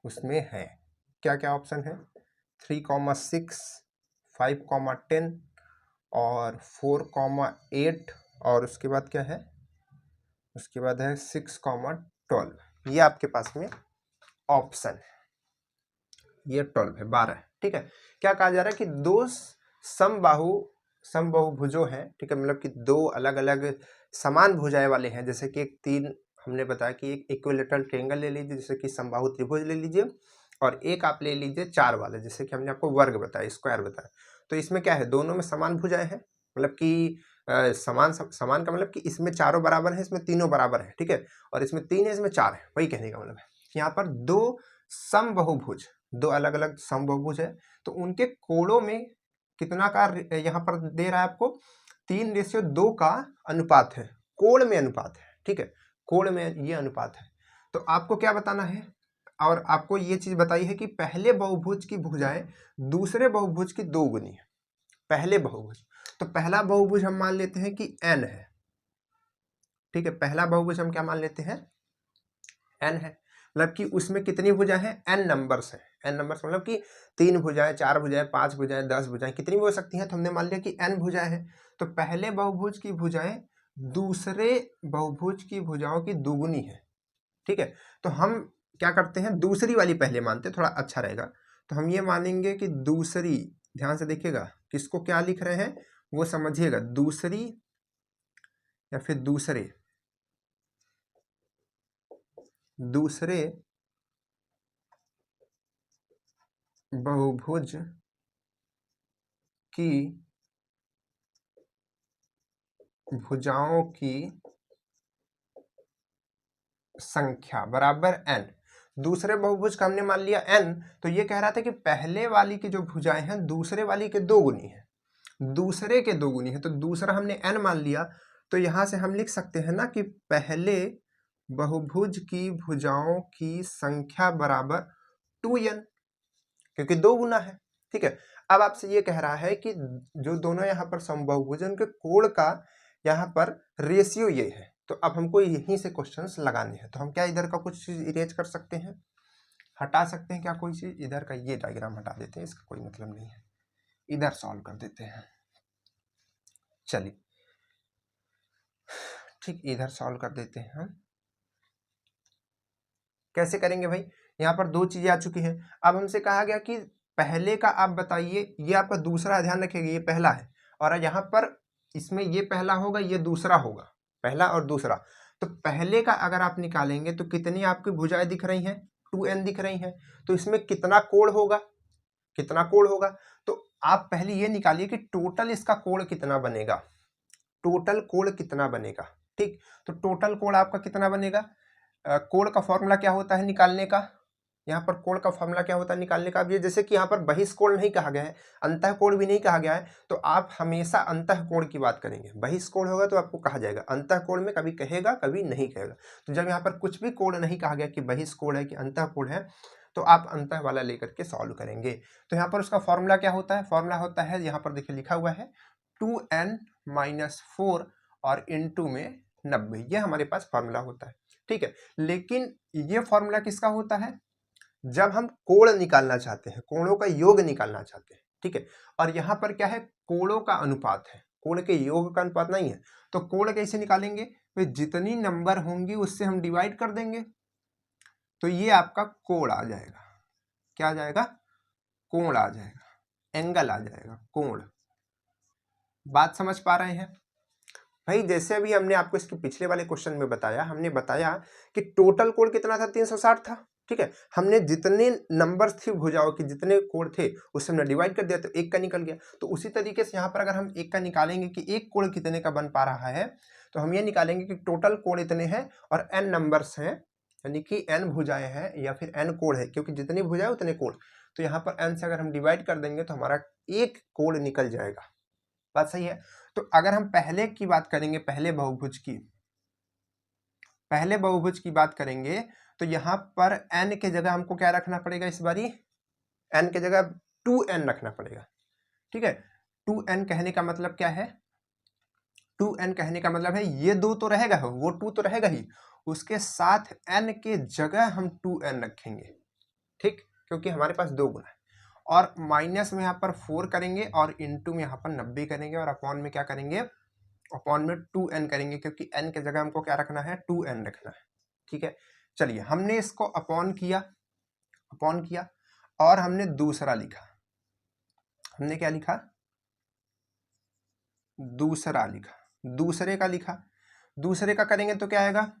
उसमें हैं। क्या क्या ऑप्शन है, 3,6, 5,10 और 4,8 और उसके बाद क्या है, उसके बाद है 6,12। ये आपके पास में ऑप्शन है, ये 12 है, 12 है। ठीक है, क्या कहा जा रहा है कि दो समबाहुभुजों हैं। ठीक है, मतलब कि दो अलग अलग समान भुजाएं वाले हैं। जैसे कि एक तीन हमने बताया कि एक इक्विलेटरल ट्रायंगल ले लीजिए, जैसे कि समबाहु त्रिभुज ले लीजिए, और एक आप ले लीजिए चार वाले, जैसे कि हमने आपको वर्ग बताया, स्क्वायर बताया। तो इसमें क्या है, दोनों में समान भुजाएं हैं, मतलब कि समान समान का मतलब कि इसमें चारों बराबर है, इसमें तीनों बराबर है। ठीक है, और इसमें तीन है, इसमें चार है, वही कहने का मतलब है। यहाँ पर दो समबाहुभुज, दो अलग अलग समबाहुभुज है, तो उनके कोणों में कितना का यहाँ पर दे रहा है आपको, 3:2 का अनुपात है, कोण में अनुपात है। ठीक है, कोण में ये अनुपात है। तो आपको क्या बताना है, और आपको ये चीज बताई है कि पहले बहुभुज की भुजाएं दूसरे बहुभुज की दो गुनी है। पहले बहुभुज, तो पहला बहुभुज हम मान लेते हैं कि n है। ठीक है, पहला बहुभुज हम क्या मान लेते हैं, n है, मतलब कि उसमें कितनी भुजाएं हैं, n नंबर्स है। n नंबर्स मतलब कि 3 भुजाएं, 4 भुजाएं, 5 भुजाएं, 10 भुजाएं, कितनी भी हो सकती हैं। तो हमने मान लिया कि n भुजाएं हैं, तो पहले बहुभुज की भुजाएं दूसरे बहुभुज की भुजाओं की दुगुनी है। ठीक है, तो हम क्या करते हैं, दूसरी वाली पहले मानते हैं, थोड़ा अच्छा रहेगा। तो हम ये मानेंगे कि दूसरी, ध्यान से देखिएगा किसको क्या लिख रहे हैं वो समझिएगा, दूसरी या फिर दूसरे बहुभुज की भुजाओं की संख्या बराबर n। दूसरे बहुभुज का हमने मान लिया n, तो ये कह रहा था कि पहले वाली की जो भुजाएं हैं दूसरे वाली के दो गुनी है, दूसरे के दो गुनी है, तो दूसरा हमने n मान लिया। तो यहां से हम लिख सकते हैं ना कि पहले बहुभुज की भुजाओं की संख्या बराबर 2n, क्योंकि दो गुना है। ठीक है, अब आपसे ये कह रहा है कि जो दोनों यहाँ पर समबाहुभुज उनके कोण का यहाँ पर रेशियो ये है। तो अब हमको यहीं से क्वेश्चंस लगाने हैं। तो हम क्या इधर का कुछ चीज इरेज कर सकते हैं, हटा सकते हैं क्या कोई चीज, इधर का ये डायग्राम हटा देते हैं, इसका कोई मतलब नहीं है, इधर सॉल्व कर देते हैं। चलिए ठीक, इधर सॉल्व कर देते हैं हम। कैसे करेंगे भाई, यहाँ पर दो चीजें आ चुकी हैं। अब हमसे कहा गया कि पहले का आप बताइए, ये आपका दूसरा, ध्यान रखिएगा ये पहला है, और यहाँ पर इसमें ये पहला होगा, ये दूसरा होगा, पहला और दूसरा। तो पहले का अगर आप निकालेंगे तो कितनी आपकी भुजाएं दिख रही हैं, 2n दिख रही हैं। तो इसमें कितना कोण होगा, कितना कोण होगा, तो आप पहले ये निकालिए कि टोटल इसका कोण कितना बनेगा, टोटल कोण कितना बनेगा। ठीक, तो टोटल कोण आपका कितना बनेगा, कोण का फॉर्मूला क्या होता है निकालने का, यहाँ पर कोण का फॉर्मूला क्या होता है निकालने का। अब ये जैसे कि यहाँ पर बहिष्कोण नहीं कहा गया है, अंतःकोण भी नहीं कहा गया है, तो आप हमेशा अंतःकोण की बात करेंगे। बहिष्कोण होगा तो आपको कहा जाएगा, अंतःकोण में कभी कहेगा कभी नहीं कहेगा। तो जब यहाँ पर कुछ भी कोण नहीं कहा गया कि बहिष्कोण है कि अंतःकोण है, तो आप अंतः वाला लेकर के सॉल्व करेंगे। तो यहाँ पर उसका फॉर्मूला क्या होता है, फॉर्मूला होता है यहाँ पर देखिए लिखा हुआ है 2n-4 और इनटू में 90, ये हमारे पास फॉर्मूला होता है। ठीक है, लेकिन ये फॉर्मूला किसका होता है, जब हम कोण निकालना चाहते हैं, कोणों का योग निकालना चाहते हैं। ठीक है, और यहाँ पर क्या है, कोणों का अनुपात है, कोण के योग का अनुपात नहीं है। तो कोण कैसे निकालेंगे, तो जितनी नंबर होंगी उससे हम डिवाइड कर देंगे, तो ये आपका कोण आ जाएगा। क्या आ जाएगा, कोण आ जाएगा, एंगल आ जाएगा, कोण। बात समझ पा रहे हैं भाई? जैसे अभी हमने आपको इसके पिछले वाले क्वेश्चन में बताया, हमने बताया कि टोटल कोण कितना था, 360 था। ठीक है, हमने जितने नंबर्स थे भुजाओं के, जितने कोण थे उससे हमने डिवाइड कर दिया तो एक का निकल गया। तो उसी तरीके से यहाँ पर अगर हम एक का निकालेंगे कि एक कोण कितने का बन पा रहा है, तो हम ये निकालेंगे कि टोटल कोण इतने हैं और n नंबर्स हैं, यानी कि n भुजाएं हैं या फिर n कोण है, क्योंकि जितनी भुजाएं उतने कोण। तो यहाँ पर n से अगर हम डिवाइड कर देंगे तो हमारा एक कोण निकल जाएगा। बात सही है? तो अगर हम पहले की बात करेंगे, पहले बहुभुज की बात करेंगे, तो यहाँ पर n के जगह हमको क्या रखना पड़ेगा, इस बारी n के जगह 2n रखना पड़ेगा। ठीक है, 2n कहने का मतलब क्या है, 2n कहने का मतलब है ये 2 तो रहेगा, वो 2 तो रहेगा ही, उसके साथ n के जगह हम 2n रखेंगे। ठीक, क्योंकि हमारे पास 2 गुना है। और माइनस में यहाँ पर 4 करेंगे और इनटू में यहाँ पर 90 करेंगे और अपॉन में क्या करेंगे, अपॉन में 2n करेंगे, क्योंकि n के जगह हमको क्या रखना है, 2n रखना है। ठीक है, चलिए हमने इसको अपॉन किया और हमने दूसरा लिखा। हमने क्या लिखा, दूसरा लिखा, दूसरे का लिखा। दूसरे का करेंगे तो क्या आएगा,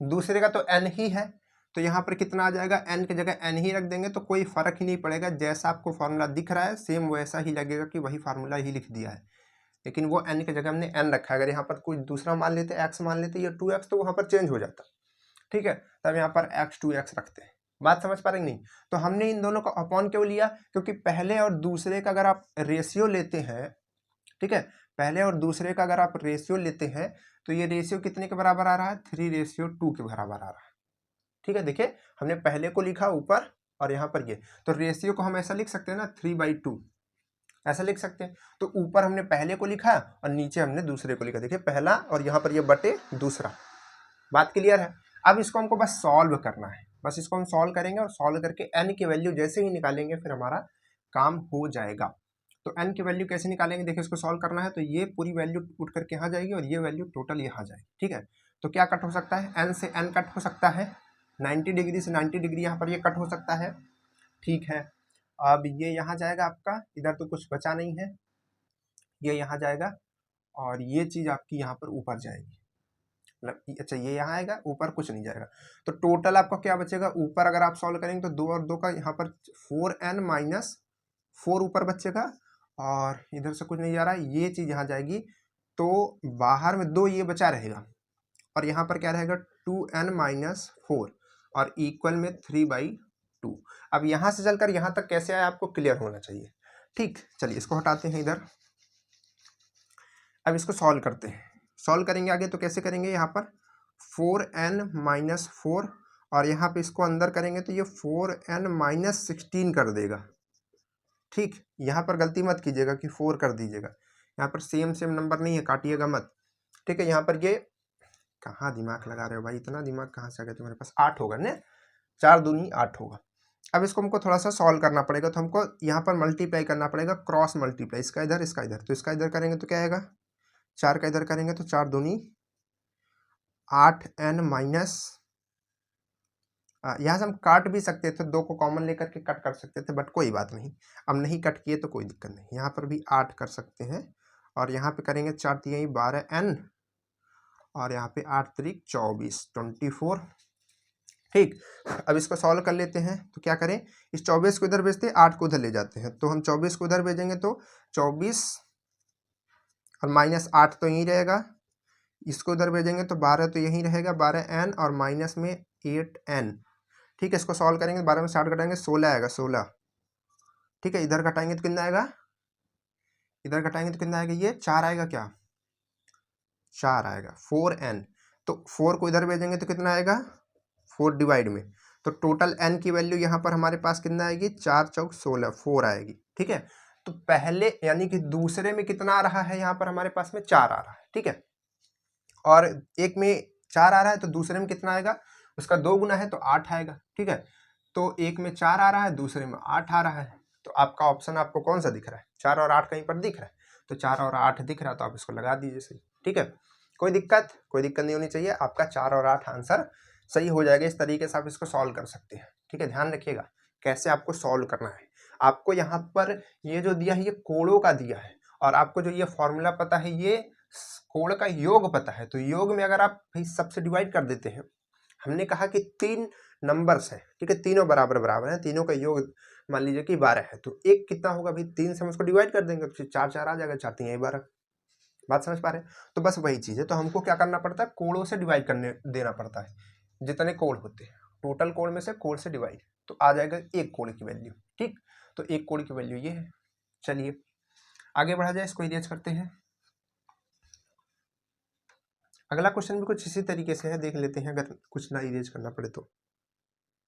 दूसरे का तो n ही है, तो यहाँ पर कितना आ जाएगा, n की जगह n ही रख देंगे, तो कोई फर्क ही नहीं पड़ेगा। जैसा आपको फॉर्मूला दिख रहा है सेम वैसा ही लगेगा कि वही फार्मूला ही लिख दिया है, लेकिन वो n की जगह हमने n रखा है। अगर यहाँ पर कोई दूसरा मान लेते, x मान लेते या 2x, तो वहाँ पर चेंज हो जाता। ठीक है, तब यहाँ पर x 2x रखते हैं। बात समझ पा रहे नहीं? तो हमने इन दोनों का अपॉन क्यों लिया, क्योंकि पहले और दूसरे का अगर आप रेशियो लेते हैं, ठीक है, पहले और दूसरे का अगर आप रेशियो लेते हैं तो ये रेशियो कितने के बराबर आ रहा है, 3:2 के बराबर आ रहा है। ठीक है, देखिए हमने पहले को लिखा ऊपर और यहाँ पर ये, तो रेशियो को हम ऐसा लिख सकते हैं ना, 3/2 ऐसा लिख सकते हैं। तो ऊपर हमने पहले को लिखा और नीचे हमने दूसरे को लिखा। देखिए पहला और यहाँ पर ये बटे दूसरा। बात क्लियर है? अब इसको हमको बस सॉल्व करना है, बस इसको हम सॉल्व करेंगे और सॉल्व करके n की वैल्यू जैसे ही निकालेंगे फिर हमारा काम हो जाएगा। तो n की वैल्यू कैसे निकालेंगे, देखिए इसको सॉल्व करना है तो ये पूरी वैल्यू उठ करके यहाँ जाएगी और ये वैल्यू टोटल यहाँ जाएगी। ठीक है, तो क्या कट हो सकता है, n से n कट हो सकता है, 90 डिग्री से 90 डिग्री यहाँ पर ये कट हो सकता है। ठीक है, अब ये यहाँ जाएगा आपका, इधर तो कुछ बचा नहीं है, ये यहाँ जाएगा और ये चीज़ आपकी यहाँ पर ऊपर जाएगी। मतलब अच्छा ये यहाँ आएगा, ऊपर कुछ नहीं जाएगा। तो टोटल आपका क्या बचेगा, ऊपर अगर आप सॉल्व करेंगे तो 2 और 2 का यहाँ पर 4n - 4 ऊपर बचेगा और इधर से कुछ नहीं जा रहा है, ये चीज़ यहाँ जाएगी। तो बाहर में 2 ये बचा रहेगा और यहाँ पर क्या रहेगा, 2n - 4 और इक्वल में 3/2। अब यहाँ से चलकर यहाँ तक कैसे आया आपको क्लियर होना चाहिए। ठीक, चलिए इसको हटाते हैं इधर। अब इसको सॉल्व करते हैं, सॉल्व करेंगे आगे तो कैसे करेंगे, यहाँ पर 4n - 4 और यहाँ पे इसको अंदर करेंगे तो ये 4n - 16 कर देगा। ठीक, यहाँ पर गलती मत कीजिएगा कि 4 कर दीजिएगा, यहाँ पर सेम नंबर नहीं है, काटिएगा मत। ठीक है, यहाँ पर ये कहाँ दिमाग लगा रहे हो भाई, इतना दिमाग कहाँ से आ गया तुम्हारे पास, 8 होगा ना, 4 दूनी 8 होगा। अब इसको हमको थोड़ा सा सॉल्व करना पड़ेगा, तो हमको यहाँ पर मल्टीप्लाई करना पड़ेगा, क्रॉस मल्टीप्लाई, इसका इधर इसका इधर, तो इसका इधर करेंगे तो क्या आएगा, 4 का इधर करेंगे तो 4 दूनी 8n माइनस, यहाँ से हम काट भी सकते थे, 2 को कॉमन लेकर के कट कर सकते थे, बट कोई बात नहीं, अब नहीं कट किए तो कोई दिक्कत नहीं। यहाँ पर भी 8 कर सकते हैं और यहाँ पे करेंगे 4 तिहाई 12n और यहाँ पे 8 त्रिक 24 24। ठीक, अब इसको सॉल्व कर लेते हैं तो क्या करें, इस 24 को इधर भेजते हैं, 8 को उधर ले जाते हैं, तो हम 24 को उधर भेजेंगे तो 24 और -8 तो यहीं रहेगा, इसको उधर भेजेंगे तो 12 तो यहीं रहेगा, 12n और माइनस में 8n। ठीक है, इसको सॉल्व करेंगे, 12 में 60 घटाएंगे 16 आएगा, 16। ठीक है, इधर घटाएंगे तो कितना आएगा, इधर घटाएंगे तो कितना आएगा, ये 4 आएगा, क्या 4 आएगा, 4n। तो 4 को इधर भेजेंगे तो कितना आएगा, 4 डिवाइड में, तो टोटल n की वैल्यू यहाँ पर हमारे पास कितना आएगी, 4 चौक 16, 4 आएगी। ठीक है, तो पहले यानी कि दूसरे में कितना आ रहा है, यहाँ पर हमारे पास में 4 आ रहा है। ठीक है, और एक में 4 आ रहा है तो दूसरे में कितना आएगा, उसका 2 गुना है तो 8 आएगा। ठीक है, तो एक में 4 आ रहा है, दूसरे में 8 आ रहा है, तो आपका ऑप्शन आपको कौन सा दिख रहा है, 4 और 8 कहीं पर दिख रहा है, तो 4 और 8 दिख रहा है तो आप इसको लगा दीजिए सही। ठीक है, कोई दिक्कत नहीं होनी चाहिए, आपका 4 और 8 आंसर सही हो जाएगा। इस तरीके से आप इसको सॉल्व कर सकते हैं। ठीक है, ध्यान रखिएगा कैसे आपको सॉल्व करना है। आपको यहाँ पर ये जो दिया है ये कोणों का दिया है, और आपको जो ये फॉर्मूला पता है ये कोण का योग पता है, तो योग में अगर आप सबसे डिवाइड कर देते हैं, हमने कहा कि 3 नंबर्स हैं। ठीक है, तीनों बराबर बराबर हैं, तीनों का योग मान लीजिए कि 12 है, तो एक कितना होगा भाई, 3 से हम उसको डिवाइड कर देंगे तो 4 4 आ जाएगा, 4 3 12। बात समझ पा रहे हैं? तो बस वही चीज है, तो हमको क्या करना पड़ता है, कोणों से डिवाइड करने देना पड़ता है, जितने कोण होते हैं टोटल कोण में से कोण से डिवाइड, तो आ जाएगा एक कोण की वैल्यू। ठीक, तो एक कोण की वैल्यू ये है। चलिए आगे बढ़ा जाए, इसको इरेज करते हैं। अगला क्वेश्चन भी कुछ इसी तरीके से है, देख लेते हैं, अगर कुछ ना इरेज करना पड़े तो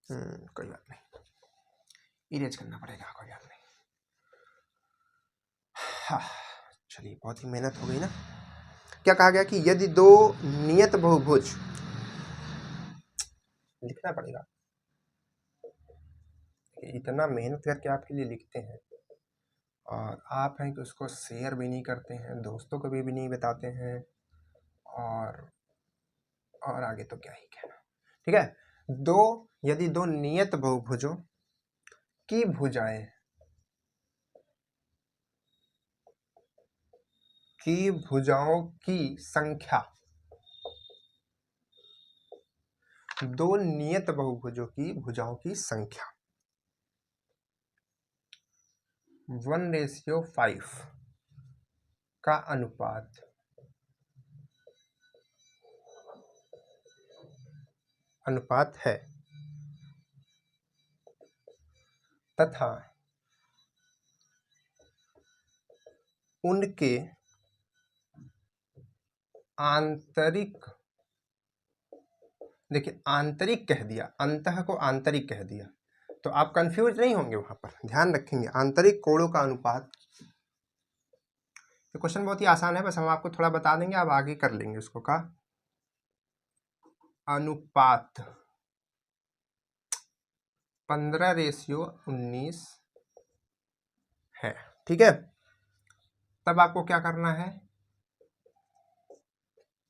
कोई बात नहीं, इरेज करना पड़ेगा, कोई बात नहीं। हाँ चलिए, बहुत ही मेहनत हो गई ना। क्या कहा गया कि यदि दो नियत बहुभुज, लिखना पड़ेगा, इतना मेहनत करके आपके लिए लिखते हैं और आप हैं कि उसको शेयर भी नहीं करते हैं, दोस्तों को भी नहीं बताते हैं, और आगे तो क्या ही कहना। ठीक है, यदि दो नियत बहुभुजों की भुजाएं की भुजाओं की संख्या, दो नियत बहुभुजों की भुजाओं की संख्या 1:5 का अनुपात है तथा उनके आंतरिक, देखिए आंतरिक कह दिया, अंतः को आंतरिक कह दिया, तो आप कंफ्यूज नहीं होंगे, वहां पर ध्यान रखेंगे आंतरिक कोणों का अनुपात। ये क्वेश्चन बहुत ही आसान है, बस हम आपको थोड़ा बता देंगे, आप आगे कर लेंगे उसको का अनुपात 15:19 है। ठीक है, तब आपको क्या करना है,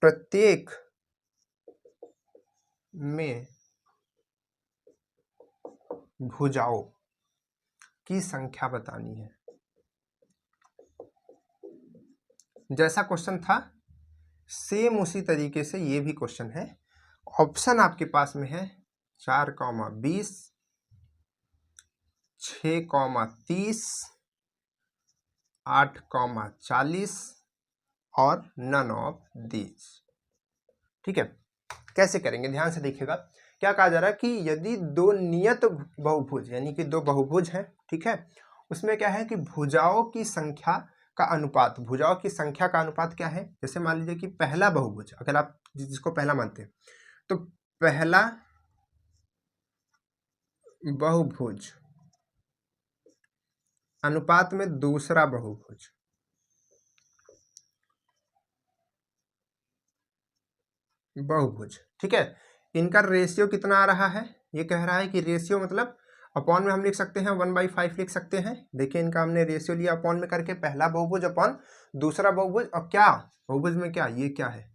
प्रत्येक में भुजाओं की संख्या बतानी है। जैसा क्वेश्चन था सेम उसी तरीके से ये भी क्वेश्चन है। ऑप्शन आपके पास में है 4,20, 6,30, 8,40 और नन ऑफ दीज। ठीक है, कैसे करेंगे ध्यान से देखिएगा। क्या कहा जा रहा है कि यदि दो नियत बहुभुज, यानी कि दो बहुभुज हैं, ठीक है, उसमें क्या है कि भुजाओं की संख्या का अनुपात, भुजाओं की संख्या का अनुपात क्या है, जैसे मान लीजिए कि पहला बहुभुज, अगर आप जिसको पहला मानते हैं, तो पहला बहुभुज अनुपात में दूसरा बहुभुज, ठीक है, इनका रेशियो कितना आ रहा है, ये कह रहा है कि रेशियो मतलब अपॉन में हम लिख सकते हैं 1/5 लिख सकते हैं। देखिए इनका हमने रेशियो लिया अपॉन में करके, पहला बहुभुज अपॉन दूसरा बहुभुज, और क्या बहुभुज में क्या, ये क्या है,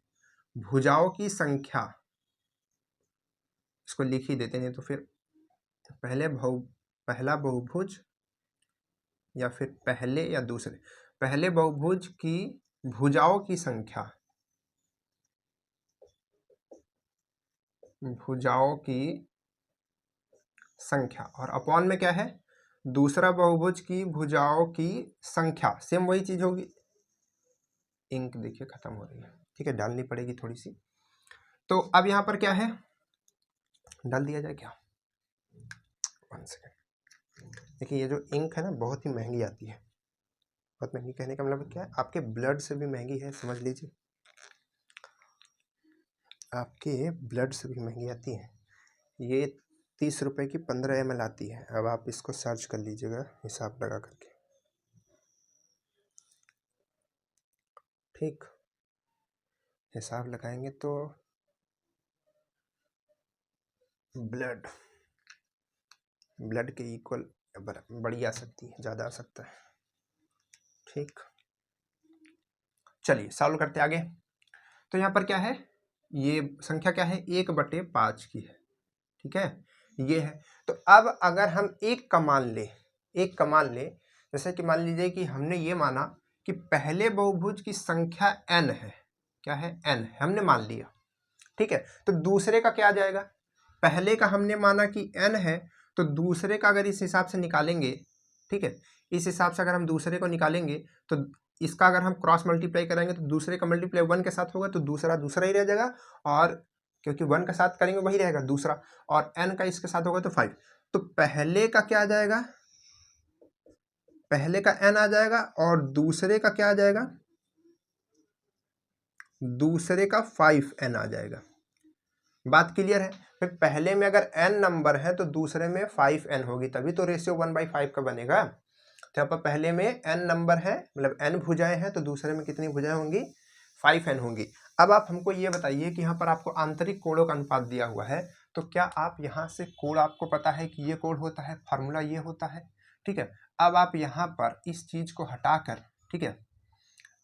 भुजाओं की संख्या, इसको लिख ही देते हैं तो फिर पहला बहुभुज या फिर पहले या दूसरे, पहले बहुभुज की भुजाओं की संख्या, भुजाओं की संख्या, और अपॉन में क्या है, दूसरा बहुभुज की भुजाओं की संख्या, सेम वही चीज होगी। इंक देखिए खत्म हो रही है, ठीक है, डालनी पड़ेगी थोड़ी सी। तो अब यहाँ पर क्या है, डाल दिया जाए क्या, 1 सेकेंड। देखिए ये जो इंक है ना बहुत ही महंगी आती है, बहुत महंगी कहने का मतलब क्या है, आपके ब्लड से भी महंगी है, समझ लीजिए, आपके ब्लड से भी महंगी आती है। ये ₹30 की 15 ml आती है। अब आप इसको सर्च कर लीजिएगा हिसाब लगा करके, ठीक। हिसाब लगाएंगे तो ब्लड के इक्वल बड़ी आ सकती है, ज़्यादा आ सकता है, ठीक। चलिए सॉल्व करते आगे। तो यहाँ पर क्या है, ये संख्या क्या है, 1/5 की है, ठीक है, ये है। तो अब अगर हम एक का मान ले, जैसे कि मान लीजिए कि हमने ये माना कि पहले बहुभुज की संख्या n है, क्या है, n है, हमने मान लिया, ठीक है। तो दूसरे का क्या आ जाएगा, पहले का हमने माना कि n है, तो दूसरे का अगर इस हिसाब से निकालेंगे, ठीक है, इस हिसाब से अगर हम दूसरे को निकालेंगे तो इसका अगर हम क्रॉस मल्टीप्लाई करेंगे तो दूसरे का मल्टीप्लाई 1 के साथ होगा, तो दूसरा ही रह जाएगा, और क्योंकि 1 के साथ करेंगे वही रहेगा दूसरा, और n का इसके साथ होगा तो 5। तो पहले का क्या आ जाएगा, पहले का n आ जाएगा, और दूसरे का क्या आ जाएगा, दूसरे का 5n आ जाएगा। बात क्लियर है। फिर पहले में अगर n नंबर है तो दूसरे में 5n होगी, तभी तो रेशियो 1/5 का बनेगा। तो यहाँ पर पहले में n नंबर है, मतलब n भुजाएं हैं, तो दूसरे में कितनी भुजाएं होंगी, 5n होंगी। अब आप हमको ये बताइए कि यहाँ पर आपको आंतरिक कोणों का अनुपात दिया हुआ है, तो क्या आप यहाँ से कोण आपको पता है कि ये कोण होता है, फार्मूला ये होता है, ठीक है। अब आप यहाँ पर इस चीज को हटाकर, ठीक है,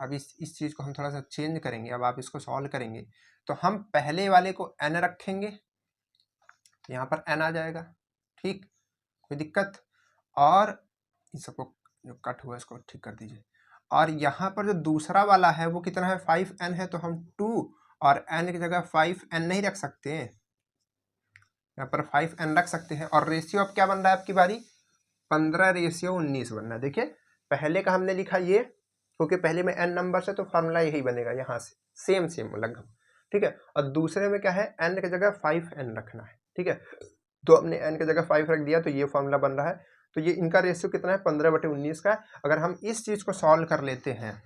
अब इस चीज को हम थोड़ा सा चेंज करेंगे। अब आप इसको सॉल्व करेंगे तो हम पहले वाले को n रखेंगे, यहाँ पर n आ जाएगा, ठीक, कोई दिक्कत, और इस सबको जो कट हुआ इसको ठीक कर दीजिए। और यहाँ पर जो दूसरा वाला है वो कितना है, 5n है, तो हम 2 और n की जगह 5n नहीं रख सकते, यहाँ पर 5n रख सकते हैं। और रेशियो अब क्या बन रहा है आपकी बारी, 15:19 बन रहा है। देखिए पहले का हमने लिखा ये, क्योंकि पहले में n नंबर से तो फार्मूला यही बनेगा यहाँ से, सेम लगभग, ठीक है। और दूसरे में क्या है, n की जगह 5n रखना है, ठीक है। तो हमने n की जगह 5 रख दिया, तो ये फॉर्मूला बन रहा है। तो ये इनका रेशियो कितना है, 15/19 का। अगर हम इस चीज को सॉल्व कर लेते हैं,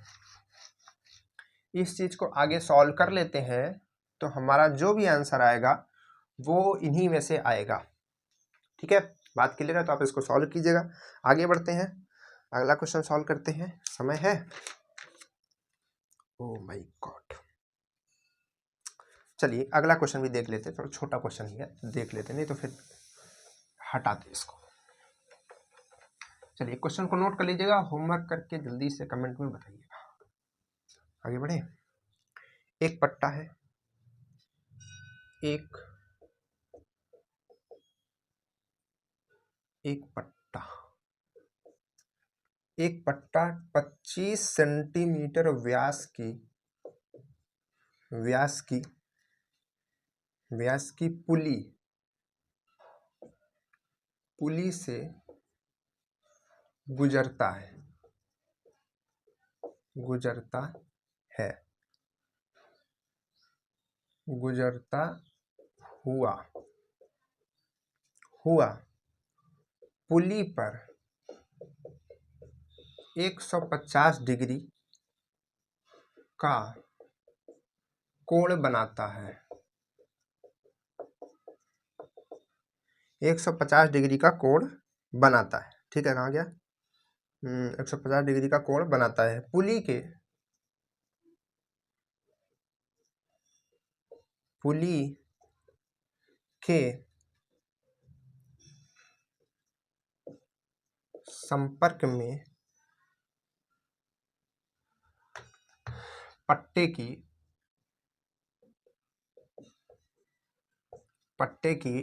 इस चीज को आगे सॉल्व कर लेते हैं, तो हमारा जो भी आंसर आएगा वो इन्हीं में से आएगा, ठीक है। बात क्लियर है, तो आप इसको सॉल्व कीजिएगा। आगे बढ़ते हैं, अगला क्वेश्चन सॉल्व करते हैं, समय है, ओह माय गॉड। चलिए अगला क्वेश्चन भी देख लेते हैं, थोड़ा छोटा क्वेश्चन ही है, देख लेते, नहीं तो फिर हटाते इसको। चलिए क्वेश्चन को नोट कर लीजिएगा, होमवर्क करके जल्दी से कमेंट में बताइएगा। आगे बढ़े। एक पट्टा है, एक पट्टा 25 सेंटीमीटर व्यास की पुली से गुजरता हुआ पुली पर 150 डिग्री का कोण बनाता है, 150 डिग्री का कोण बनाता है, ठीक है। कहाँ गया, 150 डिग्री का कोण बनाता है। पुली के संपर्क में पट्टे की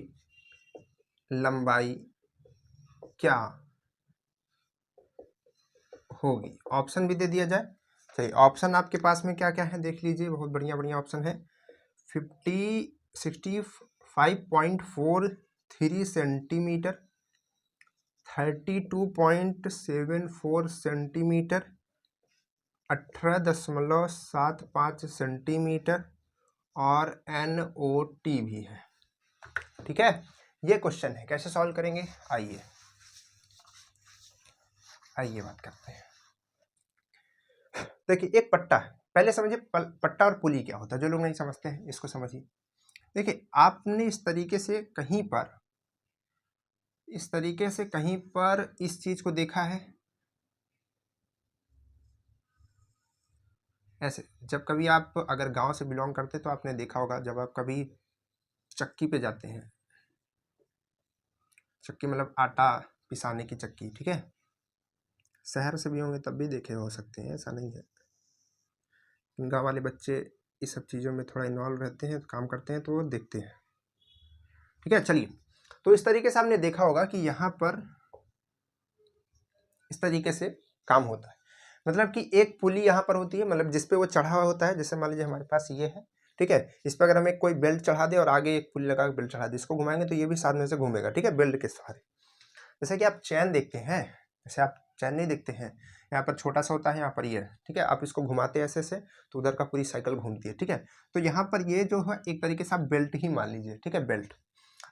लंबाई क्या होगी। ऑप्शन भी दे दिया जाए। चलिए ऑप्शन आपके पास में क्या क्या है देख लीजिए, बहुत बढ़िया ऑप्शन है। 65.43 सेंटीमीटर, 32.74 सेंटीमीटर, 18.75 सेंटीमीटर और NOT भी है, ठीक है। ये क्वेश्चन है, कैसे सॉल्व करेंगे, आइए बात करते हैं। देखिए एक पट्टा है, पहले समझिए पट्टा और पुली क्या होता है, जो लोग नहीं समझते हैं इसको समझिए। देखिए आपने इस तरीके से कहीं पर इस तरीके से कहीं पर इस चीज को देखा है? ऐसे जब कभी आप अगर गांव से बिलोंग करते तो आपने देखा होगा, जब आप कभी चक्की पे जाते हैं, चक्की मतलब आटा पिसाने की चक्की, ठीक है, शहर से भी होंगे तब भी देखे हो सकते हैं, ऐसा नहीं है। गांव वाले बच्चे इस सब चीज़ों में थोड़ा इन्वॉल्व रहते हैं, काम करते हैं, तो वो देखते हैं, ठीक है। चलिए, तो इस तरीके से आपने देखा होगा कि यहाँ पर इस तरीके से काम होता है। मतलब कि एक पुली यहाँ पर होती है, मतलब जिसपे वो चढ़ा हुआ होता है। जैसे मान लीजिए हमारे पास ये है, ठीक है, इस पर अगर हम एक कोई बेल्ट चढ़ा दे और आगे एक पुली लगा के बेल्ट चढ़ा दे, इसको घुमाएंगे तो ये भी साथ में से घूमेगा, ठीक है, बेल्ट के सहारे। जैसे कि आप चैन देखते हैं, जैसे आप चैन नहीं देखते हैं, यहाँ पर छोटा सा होता है, यहाँ पर ये है, ठीक है, आप इसको घुमाते हैं ऐसे से तो उधर का पूरी साइकिल घूमती है, ठीक है। तो यहाँ पर ये जो है एक तरीके से आप बेल्ट ही मान लीजिए, ठीक है, बेल्ट।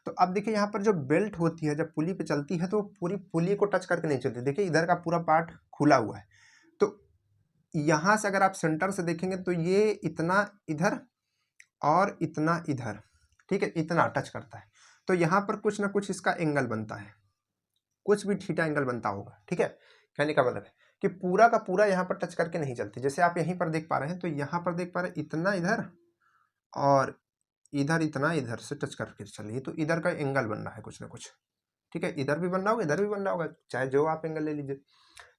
तो अब देखिए यहाँ पर जो बेल्ट होती है जब पुली पे चलती है तो वो पूरी पुली को टच करके नहीं चलती। देखिए इधर का पूरा पार्ट खुला हुआ है, तो यहाँ से अगर आप सेंटर से देखेंगे तो ये इतना इधर और इतना इधर, ठीक है, इतना टच करता है। तो यहाँ पर कुछ ना कुछ इसका एंगल बनता है, कुछ भी थीटा एंगल बनता होगा, ठीक है। कहने का मतलब है कि पूरा का पूरा यहाँ पर टच करके नहीं चलती। जैसे आप यहीं पर देख पा रहे हैं, तो यहाँ पर देख पा रहे हैं इतना इधर और इधर इतना इधर से टच करके चलिए, तो इधर का एंगल बन रहा है कुछ ना कुछ, ठीक है। इधर भी बनना होगा, इधर भी बनना होगा, चाहे जो आप एंगल ले लीजिए।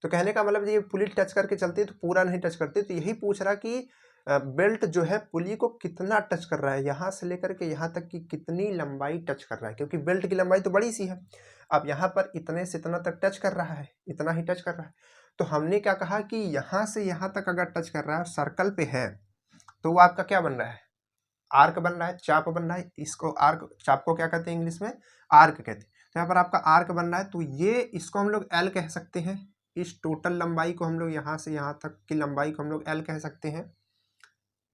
तो कहने का मतलब ये पुली टच करके चलती है तो पूरा नहीं टच करती। तो यही पूछ रहा कि बेल्ट जो है पुली को कितना टच कर रहा है, यहाँ से लेकर के यहाँ तक की कितनी लंबाई टच कर रहा है, क्योंकि बेल्ट की लंबाई तो बड़ी सी है। अब यहाँ पर इतने से इतना तक टच कर रहा है, इतना ही टच कर रहा है। तो हमने क्या कहा कि यहाँ से यहाँ तक अगर टच कर रहा है, सर्कल पे है, तो वो आपका क्या बन रहा है, आर्क बन रहा है, चाप बन रहा है। इसको आर्क, चाप को क्या कहते हैं इंग्लिश में, आर्क कहते हैं। तो यहाँ पर आपका आर्क बन रहा है, तो ये इसको हम लोग एल कह सकते हैं। इस टोटल लंबाई को हम लोग यहाँ से यहाँ तक की लंबाई को हम लोग एल कह सकते हैं,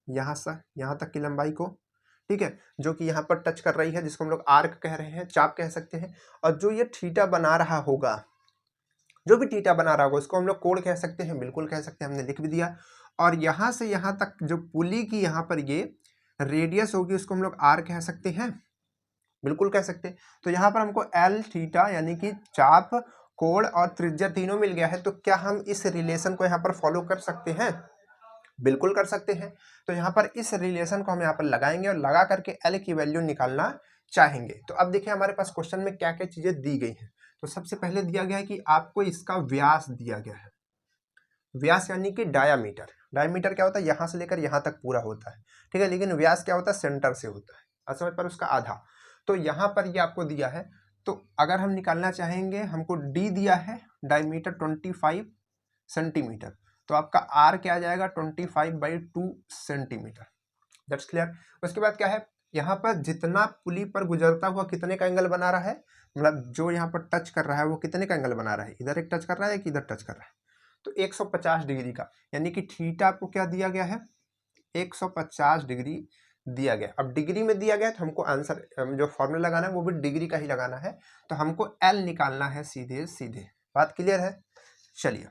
यहाँ से यहाँ तक की लंबाई को, ठीक है, जो कि यहाँ पर टच कर रही है, जिसको हम लोग आर्क कह रहे हैं, चाप कह सकते हैं। और जो ये थीटा बना रहा होगा, जो भी थीटा बना रहा होगा, उसको हम लोग कोण कह सकते हैं, बिल्कुल कह सकते हैं, हमने लिख भी दिया। और यहाँ से यहाँ तक जो पुली की यहाँ पर ये रेडियस होगी, उसको हम लोग आर कह सकते हैं, बिल्कुल कह सकते हैं। तो यहाँ पर हमको एल थीटा यानी कि चाप, कोण और त्रिज्या तीनों मिल गया है। तो क्या हम इस रिलेशन को यहाँ पर फॉलो कर सकते हैं, बिल्कुल कर सकते हैं। तो यहाँ पर इस रिलेशन को हम यहाँ पर लगाएंगे और लगा करके एल की वैल्यू निकालना चाहेंगे। तो अब देखिए हमारे पास क्वेश्चन में क्या क्या चीजें दी गई हैं। तो सबसे पहले दिया गया है कि आपको इसका व्यास दिया गया है, व्यास यानी कि डायामीटर। डायामीटर क्या होता है, यहाँ से लेकर यहाँ तक पूरा होता है, ठीक है, लेकिन व्यास क्या होता है, सेंटर से होता है, असमझ पर उसका आधा। तो यहाँ पर ये आपको दिया है। तो अगर हम निकालना चाहेंगे, हमको डी दिया है डायमीटर 25 सेंटीमीटर, तो आपका आर क्या आ जाएगा 25/2 सेंटीमीटर। That's clear. उसके बाद क्या है, यहाँ पर जितना पुली पर गुजरता हुआ कितने का एंगल बना रहा है, मतलब जो यहाँ पर टच कर रहा है वो कितने का एंगल बना रहा है, इधर एक टच कर रहा है कि इधर टच कर रहा है, तो 150 डिग्री का। यानी कि थीटा आपको क्या दिया गया है, 150 डिग्री दिया गया। अब डिग्री में दिया गया तो हमको आंसर जो फॉर्मूला लगाना है वो भी डिग्री का ही लगाना है। तो हमको एल निकालना है सीधे सीधे। बात क्लियर है। चलिए,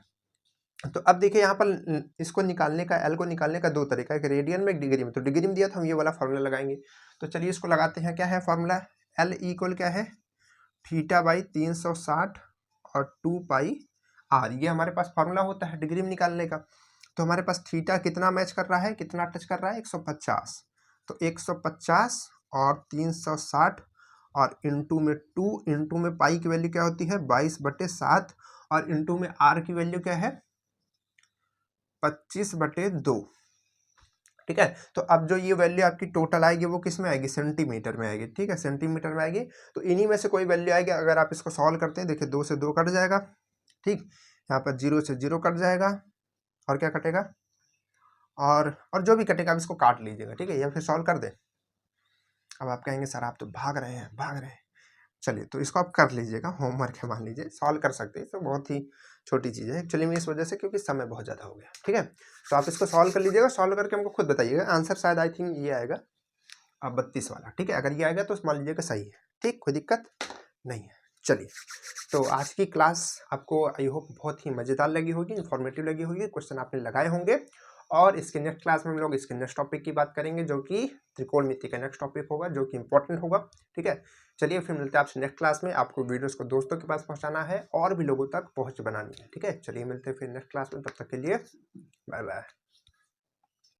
तो अब देखिए यहाँ पर इसको निकालने का, एल को निकालने का दो तरीका है, एक रेडियन में एक डिग्री में। तो डिग्री में दिया तो हम ये वाला फॉर्मूला लगाएंगे। तो चलिए इसको लगाते हैं। क्या है फॉर्मूला, एल इक्वल क्या है, थीटा बाई 360 और 2 पाई आर। ये हमारे पास फॉर्मूला होता है डिग्री में निकालने का। तो हमारे पास थीटा कितना मैच कर रहा है, कितना टच कर रहा है, 150। तो 150 और 360 और इंटू में 2, इंटू में पाई की वैल्यू क्या होती है 22/7 और इंटू में आर की वैल्यू क्या है 25/2, ठीक है। तो अब जो ये वैल्यू आपकी टोटल आएगी वो किस में आएगी, सेंटीमीटर में आएगी, ठीक है, सेंटीमीटर में आएगी। तो इन्हीं में से कोई वैल्यू आएगी। अगर आप इसको सॉल्व करते हैं, देखिए 2 से 2 कट जाएगा, ठीक, यहाँ पर 0 से 0 कट जाएगा, और क्या कटेगा, और जो भी कटेगा आप इसको काट लीजिएगा, ठीक है, या फिर सॉल्व कर दे। अब आप कहेंगे सर आप तो भाग रहे हैं। चलिए, तो इसको आप कर लीजिएगा, होमवर्क है, मान लीजिए सॉल्व कर सकते हैं। तो बहुत ही छोटी चीज़ है एक्चुअली में, इस वजह से क्योंकि समय बहुत ज़्यादा हो गया, ठीक है। तो आप इसको सॉल्व कर लीजिएगा, सॉल्व करके हमको खुद बताइएगा। आंसर शायद आई थिंक ये आएगा, अब 32 वाला, ठीक है। अगर ये आएगा तो मान लीजिएगा सही है, ठीक, कोई दिक्कत नहीं है। चलिए, तो आज की क्लास आपको आई होप बहुत ही मज़ेदार लगी होगी, इन्फॉर्मेटिव लगी होगी, क्वेश्चन आपने लगाए होंगे और इसके नेक्स्ट क्लास में हम लोग इसके नेक्स्ट टॉपिक की बात करेंगे, जो कि त्रिकोणमिति का नेक्स्ट टॉपिक होगा, जो कि इंपॉर्टेंट होगा। ठीक है, चलिए फिर मिलते हैं आपसे नेक्स्ट क्लास में। आपको वीडियोस को दोस्तों के पास पहुंचाना है और भी लोगों तक पहुंच बनानी है। ठीक है, चलिए मिलते हैं फिर नेक्स्ट क्लास में, तब तक के लिए बाय बाय।